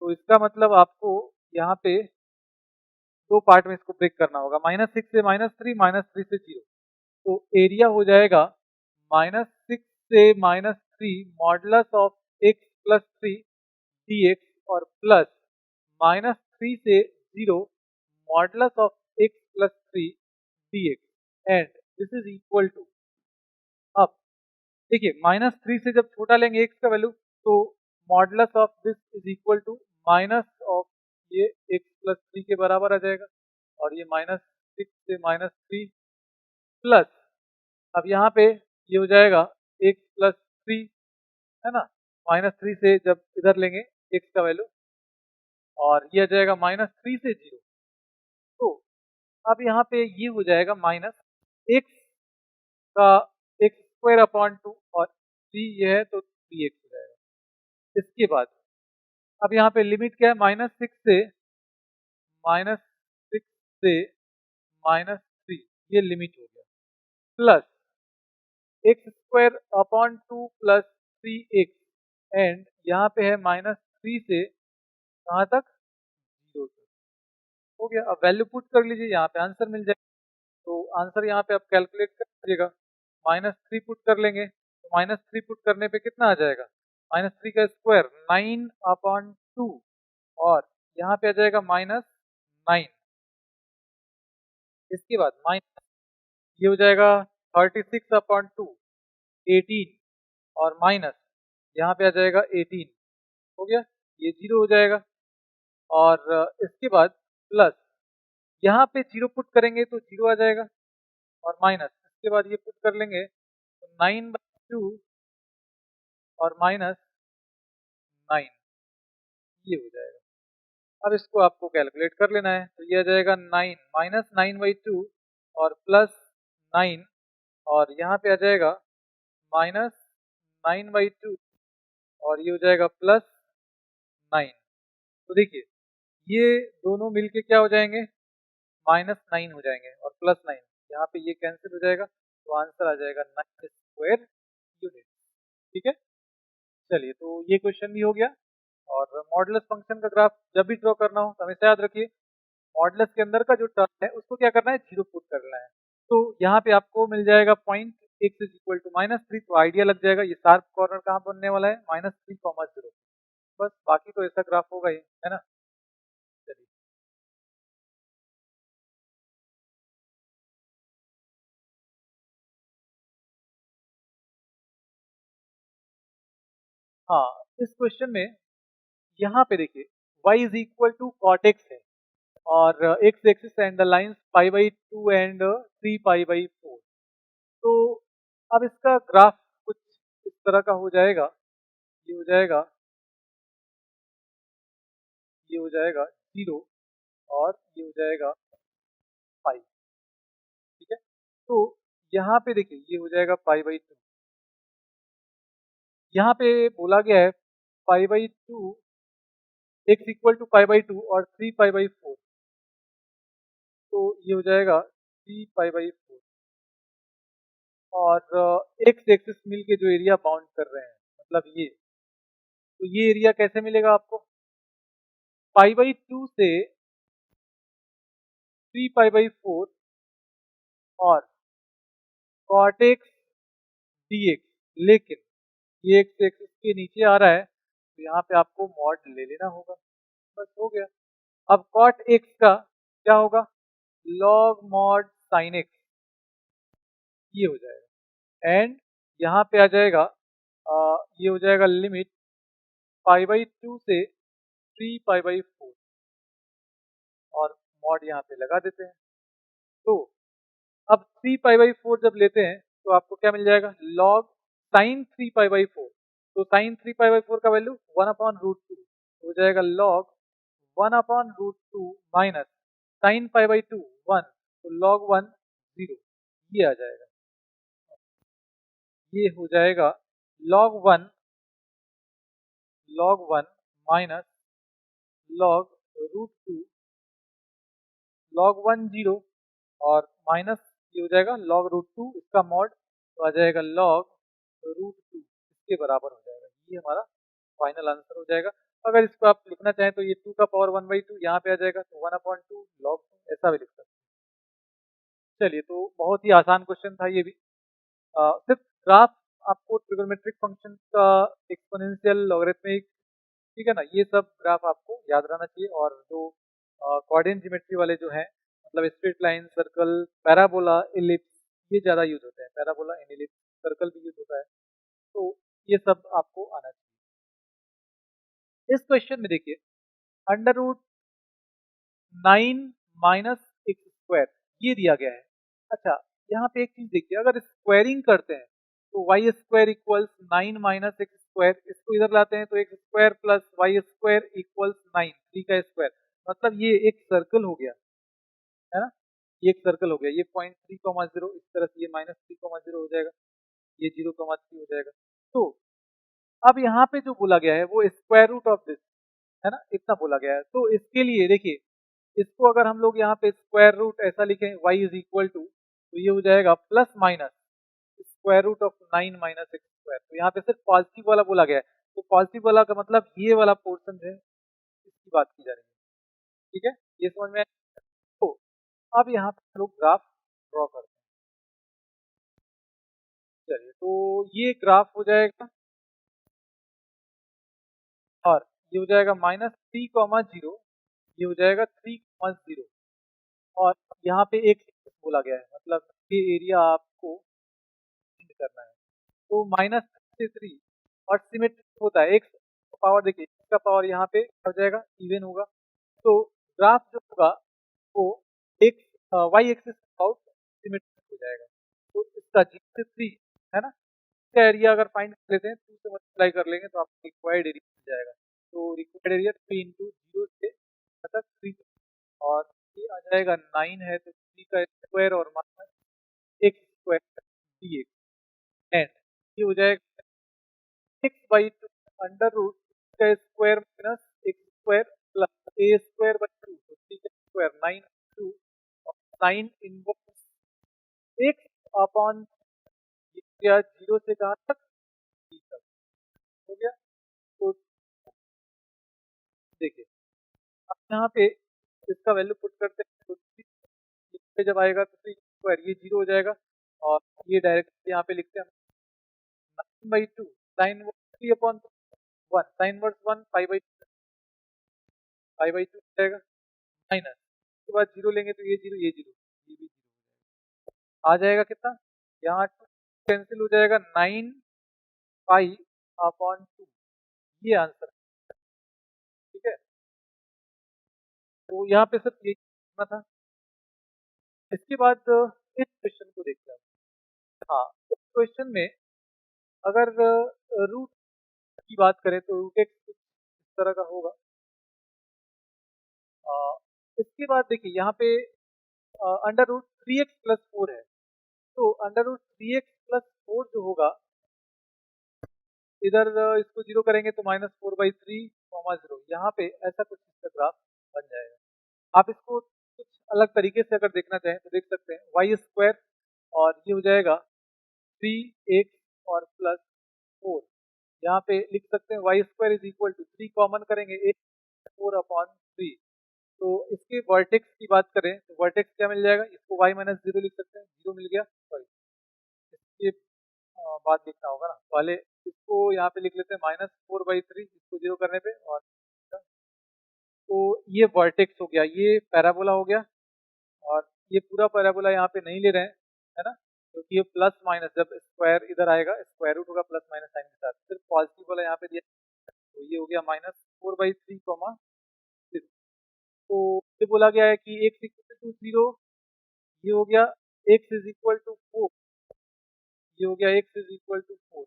तो इसका मतलब आपको यहाँ पे दो पार्ट में इसको ब्रेक करना होगा, -6 से -3, -3 से 0। तो एरिया हो जाएगा -6 से -3 modulus of x plus 3 dx और प्लस -3 से 0 modulus of x plus 3 dx and this is equal to, अब देखिए -3 से जब छोटा लेंगे x का वैल्यू तो modulus of this is equal to minus of ये x प्लस 3 के बराबर आ जाएगा, और ये -6 से -3 प्लस, अब यहाँ पे ये हो जाएगा x प्लस 3, है ना, -3 से जब इधर लेंगे x का वैल्यू, और ये आ जाएगा -3 से 0। तो अब यहाँ पे ये हो जाएगा माइनस एक्स का एक्स स्क्वायर अपॉन 2 और 3 ये है तो 3x हो जाएगा। इसके बाद अब यहाँ पे लिमिट क्या है, माइनस सिक्स से -3 ये लिमिट हो गया, plus x square upon 2 plus 3x and यहाँ पे है -3 से कहाँ तक, 0 तक। हो गया। अब वैल्यू पुट कर लीजिए, यहाँ पे आंसर मिल जाएगा। तो आंसर यहाँ पे आप कैलकुलेट कर लीजिएगा, -3 पुट कर लेंगे तो -3 पुट करने पे कितना आ जाएगा, -3 का स्क्वायर 9 अपॉन 2 और यहाँ पे आ जाएगा -9। इसके बाद माइनस ये हो जाएगा 36 अपॉन 2 18 और माइनस यहाँ पे आ जाएगा 18। हो गया, ये 0 हो जाएगा। और इसके बाद प्लस यहाँ पे 0 पुट करेंगे तो 0 आ जाएगा और माइनस इसके बाद ये पुट कर लेंगे तो 9/2 और -9 ये हो जाएगा। अब इसको आपको कैलकुलेट कर लेना है तो ये आ जाएगा 9 -9/2 और +9 और यहाँ पे आ जाएगा -9/2 और ये हो जाएगा +9। तो देखिए ये दोनों मिलके क्या हो जाएंगे, -9 हो जाएंगे और +9 यहाँ पे ये कैंसिल हो जाएगा तो आंसर आ जाएगा 9 स्क्वायर यूनिट। ठीक है, चलिए तो ये क्वेश्चन भी हो गया। और मॉडुलस फंक्शन का ग्राफ जब भी ड्रॉ करना हो तो हमेशा याद रखिए मॉडुलस के अंदर का जो टर्म है उसको क्या करना है, 0 पुट करना है। तो यहाँ पे आपको मिल जाएगा point x is equal to -3 तो आइडिया लग जाएगा ये शार्प कॉर्नर कहाँ बनने वाला है, -3, 0। बस बाकी तो ऐसा ग्राफ होगा ही, है ना। चलिए हाँ, इस क्वेश्चन में यहाँ पे देखिए y is equal to cot x है और x axis and the lines π/2 and 3π/4। तो अब इसका ग्राफ कुछ इस तरह का हो जाएगा, ये हो जाएगा, ये हो जाएगा 0 और ये हो जाएगा पाई। ठीक है, तो यहाँ पे देखिए ये हो जाएगा π/2, यहाँ पे बोला गया है π/2 x इक्वल टू π/2 और 3π/4 तो ये हो जाएगा 3π/4 और x एक्सिस मिल के जो एरिया बाउंड कर रहे हैं मतलब ये, तो ये एरिया कैसे मिलेगा आपको, π/2 से 3π/4 और cot x dx, लेकिन ये x एक्सिस के नीचे आ रहा है तो यहाँ पे आपको मॉड ले लेना होगा, बस हो गया। अब cot x का क्या होगा, log mod sin x ये हो जाएगा एंड यहाँ पे आ जाएगा ये हो जाएगा लिमिट π/2 से 3π/4 और मॉड यहाँ पे लगा देते हैं। तो अब 3π/4 जब लेते हैं तो आपको क्या मिल जाएगा, log sin 3π/4 तो sin 3π/4 का वैल्यू 1/√2 हो जाएगा log 1/√2 माइनस sin π/2 1 तो log 1 0 ये आ जाएगा, ये हो जाएगा log 1 माइनस log√2 log 1 0 और माइनस ये हो जाएगा log√2 इसका मॉड तो आ जाएगा log√2 इसके बराबर हो जाएगा, ये हमारा फाइनल आंसर हो जाएगा। अगर इसको आप लिखना चाहें तो ये 2 का पावर 1/2 यहाँ पे आ जाएगा तो 1/2 log 2 ऐसा भी लिख सकते हैं। चलिए तो बहुत ही आसान क्वेश्चन था ये भी। सिर्फ ग्राफ आपको ट्रिगोनोमेट्रिक फंक्शन का एक्सपोनेंशियल, लॉगरिथमिक, ठीक है ना, ये सब ग्राफ आपको याद रहना चाहिए। और जो कोऑर्डिनेट ज्योमेट्री वाले जो हैं मतलब straight line, circle, parabola, ellipse ये ज़्यादा यूज होते हैं, पैराबोला एंड इलिप्स, सर्कल भी यूज होता है, तो ये सब आपको आना चाहिए। इस क्वेश्चन में देखिए √9 माइनस एक्स स्क्वायर ये दिया गया है। अच्छा यहाँ पे एक चीज देखिए, अगर स्क्वायरिंग करते हैं तो y square equals 9 minus x square, इसको इधर लाते हैं तो x square plus y square equals 9, 3 का स्क्वायर, मतलब ये एक सर्कल हो गया, है ना। ये एक सर्कल हो गया, ये 0.3, 0 इस तरह से ये -3, 0 हो जाएगा, ये 0,3 हो जाएगा। तो अब यहाँ पे जो बोला गया है वो स्क्वायर रूट ऑफ दिस है ना, इतना बोला गया है। तो इसके लिए देखिए, इसको अगर हम लोग यहाँ पे स्क्वायर रूट ऐसा लिखें y इज इक्वल टू, तो ये हो जाएगा plus minus square root of 9 minus x square. तो यहाँ पे सिर्फ पॉजिटिव वाला बोला गया है, तो पॉजिटिव वाला का मतलब ये वाला पोर्शन जो है इसकी बात की जा रही है। ठीक है, ये समझ में आया? तो अब यहाँ पे हम लोग ग्राफ ड्रॉ करते हैं। चलिए, तो ये ग्राफ हो जाएगा और ये हो जाएगा -3, 0, ये हो जाएगा 3, 0 और यहाँ पे एक बोला गया है, मतलब ये एरिया आपको फाइंड करना है। तो -3 और सिमेट्रिक होता है, एक्स का पावर देखिए, एक्स का पावर यहाँ पे हो जाएगा इवन होगा। तो ग्राफ जो होगा वो x y axis out symmetric हो जाएगा। तो इसका 0 से 3 है ना, इसका एरिया अगर फाइंड कर लेते हैं 2 से मल्टीप्लाई कर लेंगे तो आपको रिक्वायर्ड एरिया मिल जाएगा। तो रिक्वायर्ड एरिया 3 इंटू 0 से मतलब 3 और ये आ जाएगा 9 है, तो 3 का स्क्वायर और minus x square d x and ये हो जाएगा x by two under root का square minus x square plus a square by two, तो 3 का स्क्वायर 9 और 9 इनवर्स एक्स अपॉन क्या 0 से कहाँ तक 3 तक हो गया। तो देखिए, अब यहाँ पे इसका वैल्यू पुट करते हैं तो 3 पे जब आएगा तो 3 स्क्वायर ये 0 हो जाएगा और ये डायरेक्ट यहाँ पे लिखते हैं 9/2 साइन 3 अपॉन 1 साइन वर्स 1 5/2 हो जाएगा माइनस, उसके बाद 0 लेंगे तो ये 0 ये 0 ये भी 0 आ जाएगा कितना, यहाँ 2 कैंसिल हो जाएगा 9 पाई अपॉन 2, ये आंसर है। ठीक है, तो यहाँ पे सिर्फ ये करना था। इसके बाद इस क्वेश्चन को देखते हैं। हाँ, इस क्वेश्चन में अगर रूट की बात करें तो रूट एक्स कुछ इस तरह का होगा। इसके बाद देखिए यहाँ पे अंडर रूट 3x प्लस 4 है, तो अंडर रूट 3x प्लस 4 जो होगा इधर इसको 0 करेंगे तो -4/3, 0 यहाँ पे ऐसा कुछ इसका ग्राफ बन जाएगा। आप इसको कुछ अलग तरीके से अगर देखना चाहें तो देख सकते हैं वाई स्क्वायर और ये हो जाएगा 3x और प्लस 4, यहाँ पे लिख सकते हैं y square is equal to 3 common करेंगे 8 4/3। तो इसके वर्टेक्स की बात करें तो वर्टेक्स क्या मिल जाएगा, इसको y माइनस 0 लिख सकते हैं, 0 मिल गया। सॉरी, इसकी बात लिखना होगा ना, पहले इसको यहाँ पे लिख लेते हैं -4/3 इसको 0 करने पे और तो ये वर्टेक्स हो गया, ये पैराबोला हो गया और ये पूरा पैराबोला यहाँ पे नहीं ले रहे हैं, है ना, क्योंकि ये प्लस माइनस जब स्क्वायर इधर आएगा स्क्वायर रूट होगा प्लस माइनस साइन के साथ, सिर्फ पॉजिटिव वाला यहाँ पे दिया, तो ये हो गया -4/3, तो ये बोला गया है कि x इक्वल टू 0, ये हो गया x इज इक्वल टू 4, ये हो गया x इज इक्वल टू 4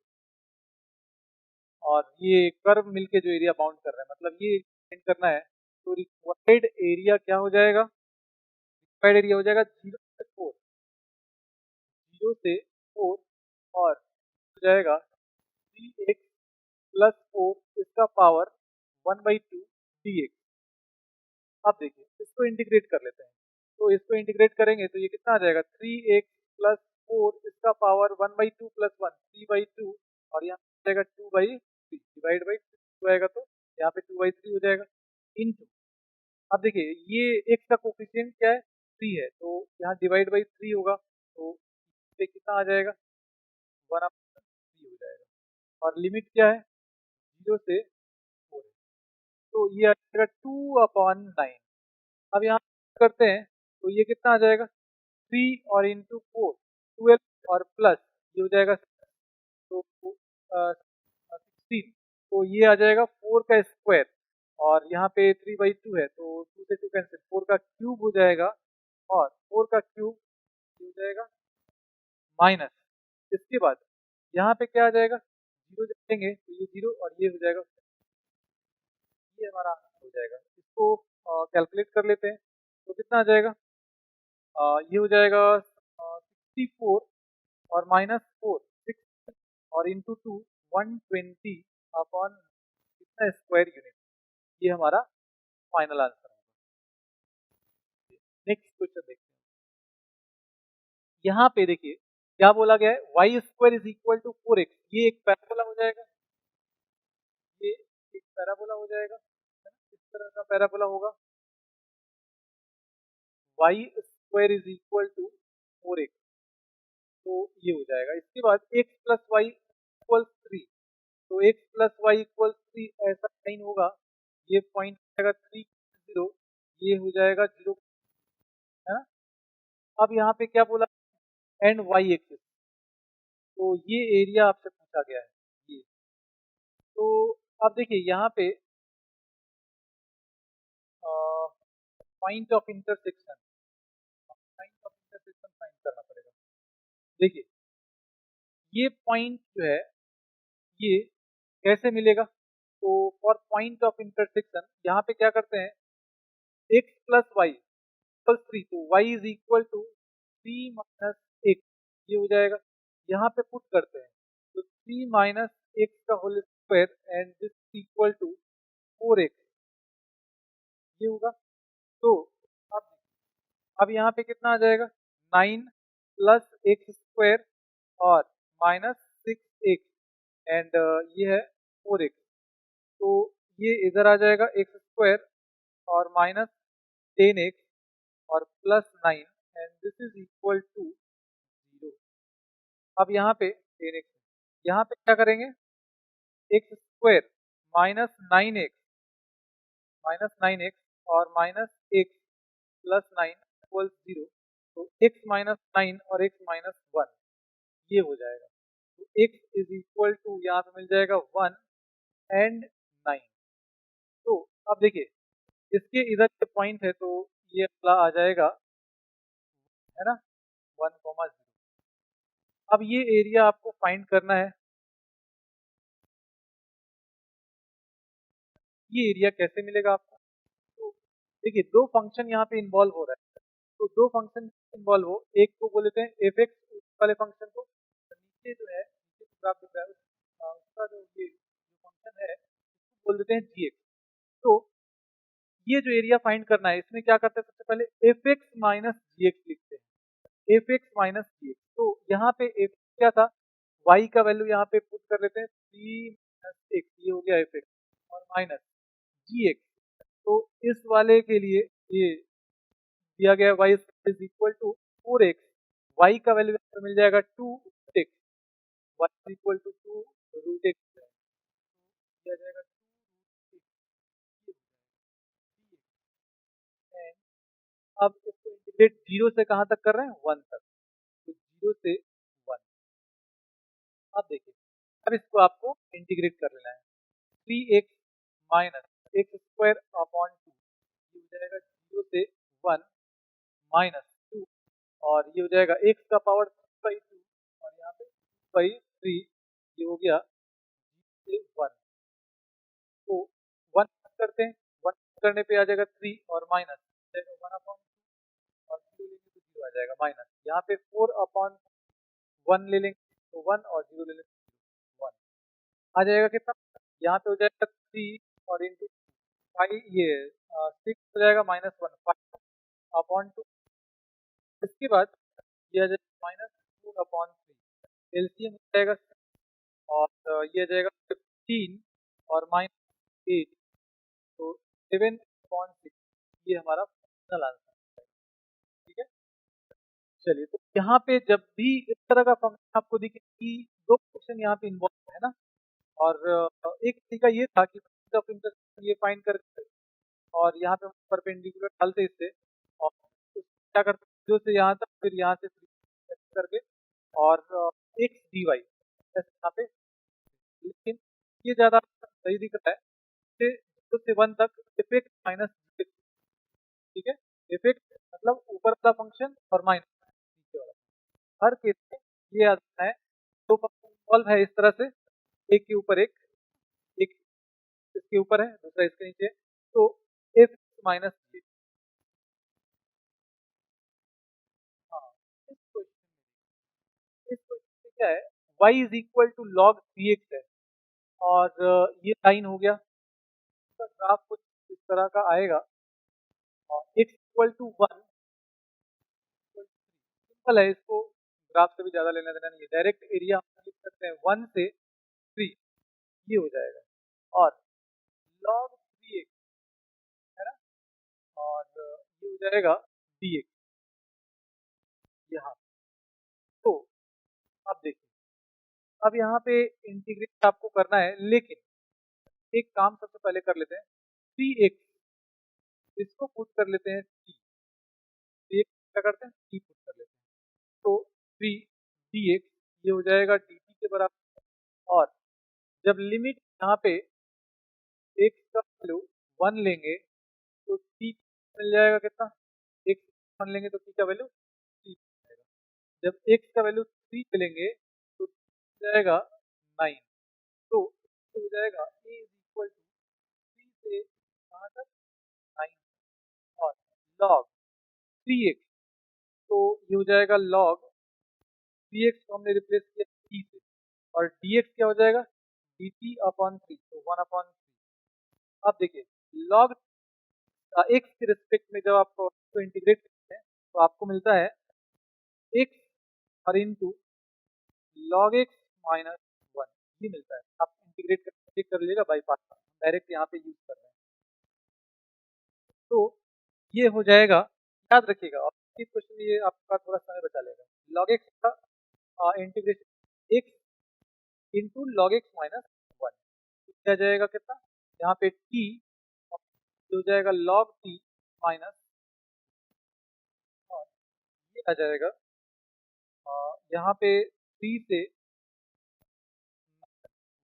और ये कर्व मिलके जो एरिया बाउंड कर रहा है, मतलब ये फाइंड करना है। तो रिक्वायर्ड एरिया क्या हो जाएगा, रिक्वायर्ड एरिया हो जाएगा 0 से 4, 0 से 4 और हो जाएगा 3x प्लस 4 इसका पावर 1/2 dx। अब देखिए इसको इंटीग्रेट कर लेते हैं, तो इसको इंटीग्रेट करेंगे तो ये कितना आ जाएगा 3x प्लस 4 इसका पावर 1/2 प्लस 1 3/2 और यहाँ आ जाएगा 2/3 डिवाइड बाई 2 आएगा तो यहाँ पे 2/3 हो जाएगा इंटू। अब देखिए ये x का कोफिशिएंट क्या है 3 है, तो यहाँ डिवाइड बाई 3 होगा तो पे कितना आ जाएगा 1/3 हो जाएगा और लिमिट क्या है 0 से 4 है, तो ये आ जाएगा 2/9। अब यहाँ करते हैं तो ये कितना आ जाएगा 3 और इंटू 4 12 और प्लस ये हो जाएगा तो 16, तो ये आ जाएगा 4 का स्क्वायर और यहाँ पे 3/2 है तो 2 से 2 कैंसिल, 4 का क्यूब हो जाएगा और 4 का क्यूब हो जाएगा माइनस, इसके बाद यहाँ पे क्या आ जाएगा 0 जब लेंगे तो ये 0 और ये हो जाएगा, ये हमारा आंसर हो जाएगा। इसको कैलकुलेट कर लेते हैं तो कितना आ जाएगा ये हो जाएगा 64 और -4 6 और इंटू 2 120 अपॉन कितना स्क्वायर यूनिट। ये हमारा फाइनल आंसर होगा। नेक्स्ट क्वेश्चन देखते हैं। यहाँ पे देखिए क्या बोला गया है, y square is equal to 4x। ये एक पैराबोला हो जाएगा, ये एक पैराबोला हो जाएगा, है ना? इस तरह का पैराबोला होगा। Y square is equal to 4x, तो ये हो जाएगा। इसके बाद x प्लस वाई इक्वल 3, तो x प्लस वाई इक्वल 3 ऐसा साइन होगा, ये पॉइंट हो जाएगा 3 0, ये हो जाएगा 0, है ना? अब यहाँ पे क्या बोला, एंड वाई एक्सिस, तो ये एरिया आपसे पूछा गया है ये। तो अब देखिए यहाँ पे point of intersection, point of intersection find करना पड़ेगा। देखिए ये पॉइंट जो है ये कैसे मिलेगा, तो फॉर पॉइंट ऑफ इंटरसेक्शन यहाँ पे क्या करते हैं, x प्लस वाई इक्वल 3, तो y is equal to 3 minus x, ये हो जाएगा। यहाँ पे पुट करते हैं, तो 3 माइनस एक्स का whole square and this equal to 4x, ये होगा। तो अब यहाँ पे कितना आ जाएगा, 9 प्लस एक्स स्क्वायर और माइनस 6x एंड ये है 4x, तो ये इधर आ जाएगा एक्स स्क्वायर और माइनस 10x और plus 9 and this is equal to 0। अब यहाँ पे 10x, यहाँ पे क्या करेंगे, एक्स स्क्वायर माइनस 9x और माइनस एक्स प्लस 9 इक्वल 0, तो x माइनस 9 और x माइनस 1, ये हो जाएगा। तो x इज इक्वल टू यहाँ पे मिल जाएगा 1 एंड 9। तो अब देखिए इसके इधर के पॉइंट है, तो ये अगला आ जाएगा, है ना, 1,0। अब ये एरिया आपको फाइंड करना है। ये एरिया कैसे मिलेगा आपको, तो देखिए दो फंक्शन यहाँ पे इन्वॉल्व हो रहा है, तो दो फंक्शन इन्वॉल्व हो, एक को बोल देते हैं एफ एक्स वाले फंक्शन को, तो नीचे जो है नीचे जो ग्राफ दिख रहा है उसका जो ये जो फंक्शन है उसको बोल देते हैं जी एक्स। तो ये जो एरिया फाइंड करना है, इसमें क्या करते हैं, सबसे पहले F x minus g x लिखते हैं, F x minus g x. तो यहाँ पे एफ क्या था, वाई का वैल्यू यहाँ पे पुट कर लेते हैं 3 माइनस एक्स, ये हो गया एफ एक्स और माइनस जी एक्स। तो इस वाले के लिए ये दिया गया y is equal to 4x, y का वैल्यू यहाँ पे मिल जाएगा 2x, y is equal to 2 root x दिया जाएगा 2 एंड अब इसको इंटीग्रेट 0 से कहाँ तक कर रहे हैं, 1 तक, तो 0 से 1। अब देखिए अब इसको आपको इंटीग्रेट कर लेना है, 3x minus x square upon 2, ये हो जाएगा 0 से 1 माइनस 2 और ये हो जाएगा x का पावर 3/2 और यहाँ पे 2/3, ये हो गया 0 से 1। तो 1 करते हैं, 1 करने पे आ जाएगा 3 और माइनस 1 अपॉन और 0 लेंगे तो 0 आ जाएगा माइनस, यहाँ पे 4 अपॉन 1 ले लेंगे तो 1 और 0 ले लेंगे 1 आ जाएगा कितना, यहाँ पे हो जाएगा 3 और इंटू 5, ये 6 हो जाएगा माइनस 1 5 अपॉन 2। इसके बाद ये आ जाएगा माइनस 4 अपॉन 3, एलसीएम हो जाएगा और ये आ जाएगा 15 और माइनस 8, तो 7/6, ये हमारा फाइनल आंसर है। ठीक है, चलिए तो यहाँ पे जब भी इस तरह का फंक्शन आपको दिखे कि दो फंक्शन यहाँ पे इन्वॉल्व है ना, और एक तरीका ये था कि पॉइंट ऑफ इंटरसेक्शन ये फाइंड करके और यहाँ पे परपेंडिकुलर डालते इससे और क्या करते जीरो से यहाँ तक, फिर यहाँ से करके और एक्स डी वाई ऐसे यहाँ पे, लेकिन ये ज़्यादा सही दिख रहा है, से 0 से 1 तक इफेक्ट माइनस, ठीक है, इफेक्ट मतलब ऊपर वाला फंक्शन और माइनस नीचे वाला, हर केस में ये आता है। दो फंक्शन इन्वॉल्व है इस तरह से, एक के ऊपर एक, एक इसके ऊपर है दूसरा इसके नीचे, तो f minus y is equal to log 3x है और ये लाइन हो गया, इसका ग्राफ कुछ इस तरह का आएगा और x इक्वल टू 1, सिंपल है, इसको ग्राफ से भी ज़्यादा लेना देना नहीं है, डायरेक्ट एरिया हम लिख सकते हैं 1 से 3, ये हो जाएगा और log 3x है ना, और ये हो जाएगा dx यहाँ। तो अब देखिए, अब यहाँ पे इंटीग्रेट आपको करना है, लेकिन एक काम सबसे पहले कर लेते हैं, 3x इसको पुट कर लेते हैं t, ये क्या करते हैं, t पुट कर लेते हैं, तो 3 dx ये हो जाएगा dt के बराबर, और जब लिमिट यहाँ पे x का वैल्यू 1 लेंगे तो t मिल जाएगा कितना, x 1 लेंगे तो t का वैल्यू 3 मिल जाएगा, जब x का वैल्यू 3 लेंगे तो t मिल जाएगा 9, तो ये हो जाएगा a इज इक्वल टू 3 से कहाँ तक 9 और log 3x, तो ये हो जाएगा log 3x को हमने रिप्लेस किया t से और dx क्या हो जाएगा dt अपॉन 3, तो 1 अपॉन 3। अब देखिए log x के रिस्पेक्ट में जब आप इसको इंटीग्रेट करते हैं तो आपको मिलता है x और इंटू log x माइनस 1, ये मिलता है, आप इंटीग्रेट करके चेक कर लीजिएगा बाई पार्ट, डायरेक्ट यहाँ पे यूज कर रहे हैं, तो ये हो जाएगा, याद रखिएगा और इस क्वेश्चन में ये आपका थोड़ा समय बचा लेगा, log x का integration x into log x minus 1, क्या जाएगा कितना, यहाँ पे t हो जाएगा log t माइनस, और ये आ जाएगा यहाँ पे 3 से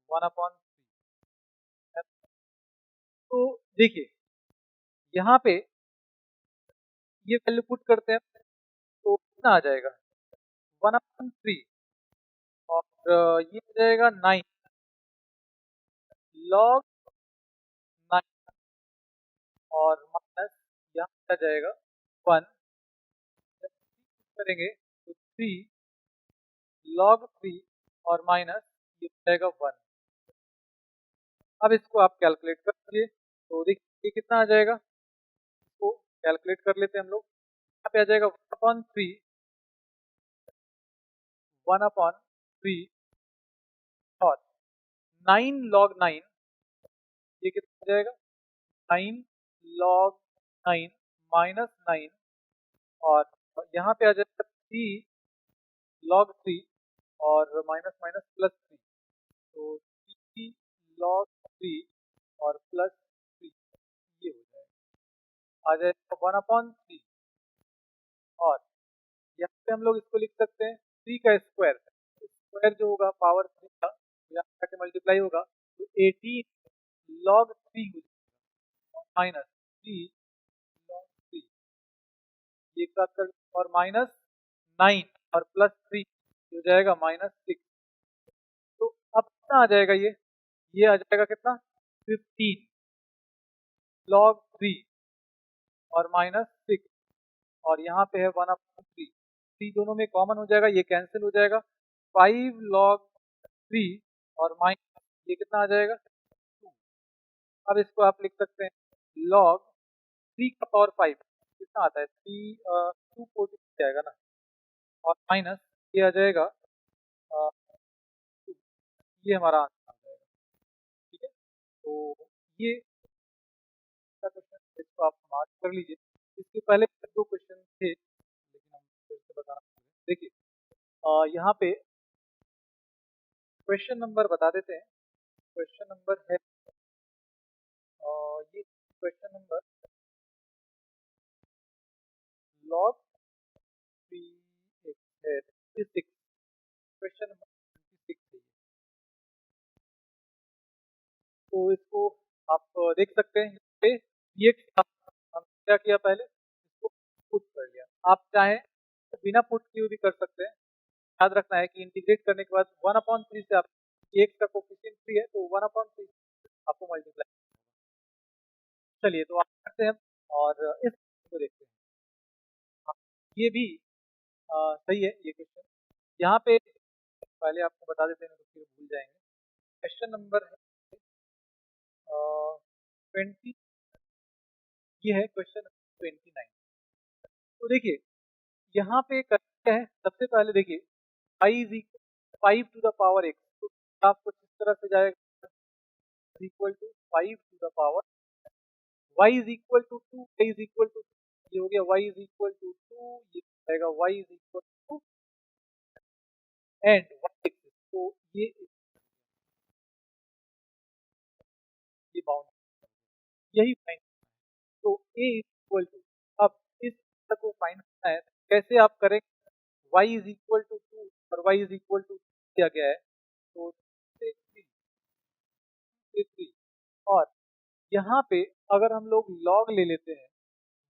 1 अपॉन 3। तो देखिए यहाँ पे ये वैल्यू पुट करते हैं तो कितना आ जाएगा 1 अपॉन 3 और ये हो जाएगा 9 log 9 और माइनस यहाँ आ जाएगा 1, जब 3 करेंगे तो 3 log 3 और माइनस ये हो जाएगा 1। अब इसको आप कैलकुलेट कर लीजिए, तो देखिए कितना आ जाएगा, इसको कैलकुलेट कर लेते हैं हम लोग, यहाँ पे आ जाएगा 1/3 और 9 log 9, ये कितना आ जाएगा 9 log 9 माइनस 9 और यहाँ पे आ जाएगा 3 log 3 और माइनस माइनस प्लस 3, तो 3 log 3 और प्लस 3, ये हो जाएगा, आ जाएगा 1/3 और यहाँ पे हम लोग इसको लिख सकते हैं 3 का स्क्वायर, स्क्वायर जो होगा पावर 3 का यहाँ पे मल्टीप्लाई होगा तो 18 log 3 हो जाएगा माइनस 3 log 3, एक साथ कर और माइनस 9 और प्लस 3 हो जाएगा माइनस 6, तो अब कितना आ जाएगा, ये आ जाएगा कितना 15 log 3 और माइनस 6 और यहाँ पे है 1/3, 3 दोनों में कॉमन हो जाएगा, ये कैंसिल हो जाएगा, 5 log 3 और माइनस ये कितना आ जाएगा 2। अब इसको आप लिख सकते हैं log 3 का पावर 5 कितना आता है 240 आएगा ना, और माइनस ये आ जाएगा 2, ये हमारा आंसर आ जाएगा, ठीक है। तो ये क्वेश्चन, इसको आप मार्क कर लीजिए, इसके पहले 2 क्वेश्चन थे लेकिन हम फिर से बताना भूल गए। देखिए यहाँ पे क्वेश्चन नंबर बता देते हैं, क्वेश्चन नंबर है ये क्वेश्चन नंबर log 3x है 26, क्वेश्चन नंबर 26 है, तो इसको आप देख सकते हैं, यहाँ पे ये हम क्या किया, पहले इसको पुट कर लिया, आप चाहें तो बिना पुट किए हुए भी कर सकते हैं, याद रखना है कि इंटीग्रेट करने के बाद 1/3 से आप x का कोफिशिएंट 3 है तो 1/3 आपको मल्टीप्लाई, चलिए तो आप करते हैं और इस को देखते हैं, हाँ, ये भी सही है ये क्वेश्चन, यहाँ पे पहले आपको बता देते हैं तो फिर भूल जाएंगे। क्वेश्चन नंबर है 20, ये है क्वेश्चन नंबर 29। तो देखिए यहाँ पे क्या है, सबसे पहले देखिए I is equal 5 to the power x, तो आप कुछ इस तरह से जाएगा equal to 5 to the power y is equal to 2, y is equal to, ये हो गया y इज इक्वल टू 2, ये जाएगा y is equal to and y axis, तो ये बाउंड यही फाइंड, तो a इज इक्वल टू, अब इस तरह को फाइंड करना है कैसे आप करेंगे, y इज इक्वल टू 2 और y इज इक्वल टू दिया गया है, तो 2 से 3 और यहाँ पे अगर हम लोग log ले लेते हैं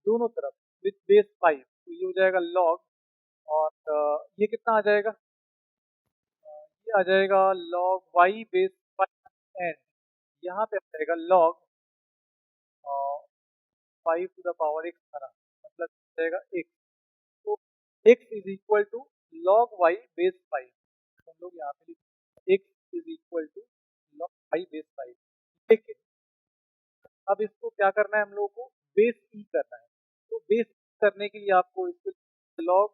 दोनों तरफ विथ बेस 5, तो ये हो जाएगा log, और ये कितना आ जाएगा, ये आ जाएगा log y बेस 5 एंड यहाँ पे आ जाएगा log 5 to the power x आना, मतलब आ जाएगा x, तो x is equal to log y base 5, तो हम लोग यहाँ पे लिखते x is equal to log y base 5, लेकिन अब इसको क्या करना है हम लोगों को, बेस ई करना है, तो बेस करने के लिए आपको इसको log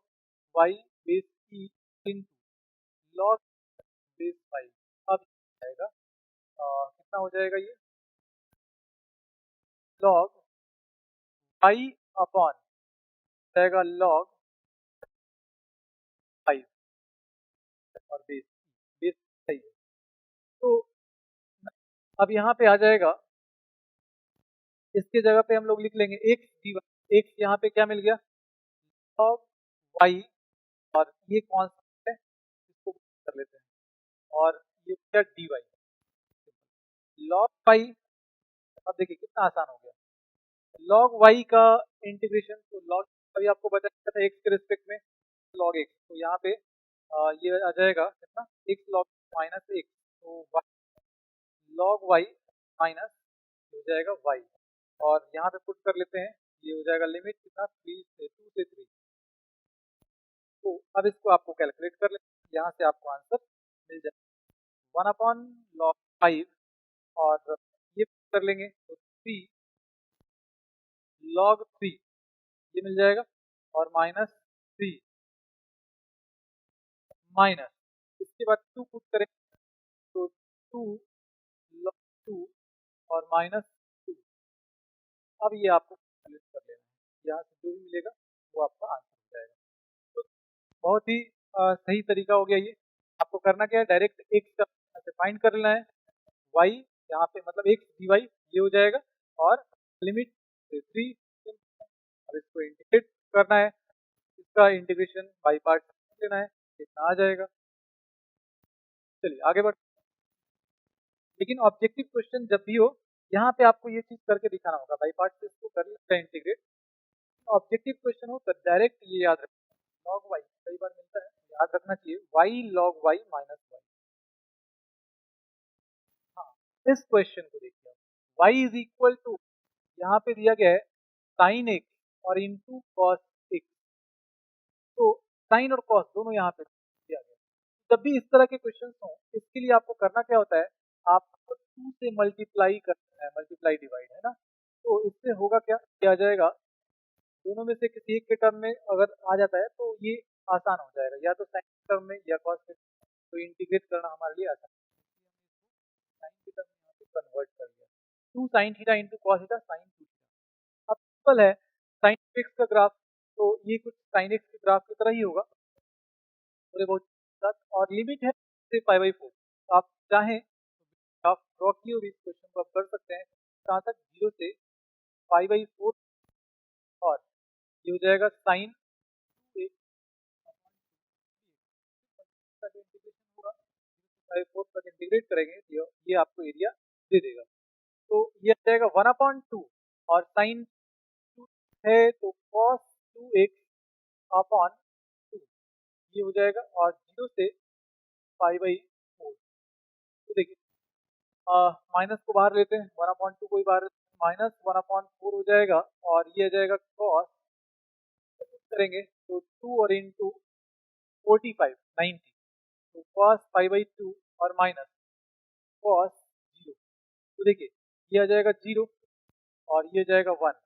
y base E into log base 5, अब जाएगा कितना हो जाएगा, ये log y अपॉन जाएगा log 5 और बेस बेस सही है, तो अब यहाँ पे आ जाएगा, इसके जगह पे हम लोग लिख लेंगे x dy, x यहाँ पे क्या मिल गया log y, और ये कौन सा है इसको कर लेते हैं, और ये क्या dy log y, अब देखिए कितना आसान हो गया, log y का इंटीग्रेशन, तो log अभी आपको बताया था x के रिस्पेक्ट में log x, तो यहाँ पे ये आ जाएगा कितना x log माइनस x, तो log y माइनस हो जाएगा y, और यहाँ पे पुट कर लेते हैं, ये हो जाएगा लिमिट कितना 3 से 2 से 3, तो अब इसको आपको कैलकुलेट कर लेते हैं, यहाँ से आपको आंसर मिल जाएगा 1 अपॉन log 5, और ये कर लेंगे तो 3 log 3 ये मिल जाएगा, और माइनस 3 माइनस, इसके बाद 2 पुट करेंगे तो 2 log 2 और माइनस 2, अब ये आपको कैलकुलेट कर लेना है, यहाँ से जो भी मिलेगा वो आपका आंसर हो जाएगा, तो बहुत ही सही तरीका हो गया ये, आपको करना क्या है, डायरेक्ट एक्स का फाइंड कर लेना है, y यहाँ पे मतलब x dy ये हो जाएगा, और लिमिट 3, अब इसको इंटीग्रेट करना है, इसका इंटीग्रेशन बाई पार्ट लेना है, कितना आ जाएगा, चलिए आगे बढ़, लेकिन ऑब्जेक्टिव क्वेश्चन जब भी हो यहाँ पे आपको ये चीज करके दिखाना होगा, बाई पार्ट से इसको कर लेना है इंटीग्रेट, ऑब्जेक्टिव क्वेश्चन हो तो डायरेक्ट ये याद रखना log y, कई बार मिलता है, याद रखना चाहिए y log y minus y, हाँ इस क्वेश्चन को देखिए, y इज इक्वल टू यहाँ पे दिया गया है साइन x और इंटू कॉस x, तो साइन और कॉस दोनों यहाँ पे दिया गया है, जब भी इस तरह के क्वेश्चन हो इसके लिए आपको करना क्या होता है, आपको 2 से मल्टीप्लाई करना है, मल्टीप्लाई डिवाइड है ना, तो इससे होगा क्या, आ जाएगा दोनों में से किसी एक के टर्म में अगर आ जाता है तो ये आसान हो जाएगा, या तो साइन के टर्म में या कॉस के, तो इंटीग्रेट करना हमारे लिए आसान है, साइन के टर्म में यहाँ पे कन्वर्ट कर दिया, 2 sine theta into cos theta sine 2 theta, अब सिंपल है साइन एक्स का ग्राफ, तो ये कुछ साइन एक्स के ग्राफ की तरह ही होगा थोड़े बहुत साथ, और लिमिट है से π/4, तो आप चाहें तो आप ड्रॉ किए हुए इस क्वेश्चन को आप कर सकते हैं कहाँ तक 0 से π/4, और ये हो जाएगा साइन से का जो इंटीग्रेशन होगा 4 तक इंटीग्रेट करेंगे तो ये आपको एरिया दे देगा, तो ये आ जाएगा 1/2, और साइन 2 है तो कॉस 2x अपॉन 2 ये हो जाएगा, और 0 से π/4, तो देखिए माइनस को बाहर लेते हैं, 1/2 को ही बाहर माइनस 1/4 हो जाएगा, और ये आ जाएगा कॉस करेंगे तो 2 और इंटू 45 90, तो cos पाई बाई 2 और माइनस cos 0, तो देखिए ये आ जाएगा 0 और ये जाएगा 1,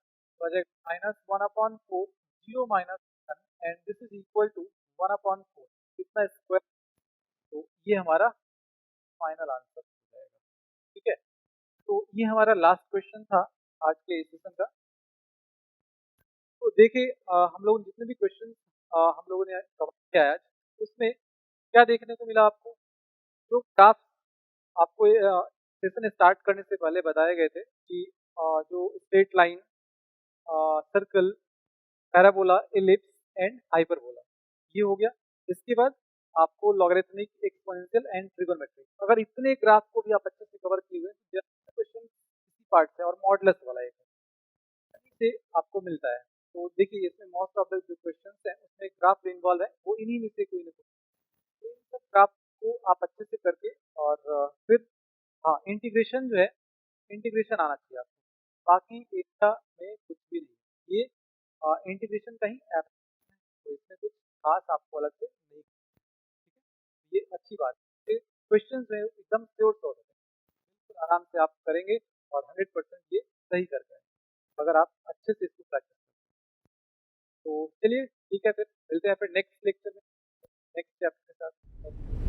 तो आ जाएगा minus 1/4, 0 minus 1 and this is equal to 1/4, कितना स्क्वायर, तो ये हमारा फाइनल आंसर हो जाएगा। ठीक है, तो ये हमारा लास्ट क्वेश्चन था आज के सेशन का। तो देखिए हम लोग जितने भी क्वेश्चन हम लोगों ने कवर किया है आज, उसमें क्या देखने को मिला आपको, जो ग्राफ आपको सेशन स्टार्ट करने से पहले बताए गए थे कि जो straight line, circle, parabola, ellipse and hyperbola, ये हो गया। इसके बाद आपको लॉगरिथमिक, एक्सपोनेंशियल एंड ट्रिगोनोमेट्रिक, अगर इतने ग्राफ को भी आप अच्छे से कवर किए हुए हैं, तो क्वेश्चन इसी पार्ट से और मॉडुलस वाला एक से आपको मिलता है। तो देखिए इसमें मोस्ट ऑफ द जो क्वेश्चंस हैं उसमें ग्राफ इन्वॉल्व है, वो इन्हीं में से कोई ना कोई, तो इन सब ग्राफ को आप अच्छे से करके और फिर हाँ इंटीग्रेशन जो है, इंटीग्रेशन आना चाहिए आपको, बाकी एरिया में कुछ भी नहीं, ये इंटीग्रेशन का ही ऐप है, तो इसमें कुछ खास आपको अलग से नहीं, ठीक है, ये अच्छी बात है। क्वेश्चन है एकदम प्योर सॉर्ट है, बिल्कुल आराम से आप करेंगे और 100% ये सही कर पाएंगे अगर आप अच्छे से इसको प्रैक्टिस करें। तो चलिए ठीक है, फिर मिलते हैं फिर नेक्स्ट लेक्चर में नेक्स्ट चैप्टर के साथ।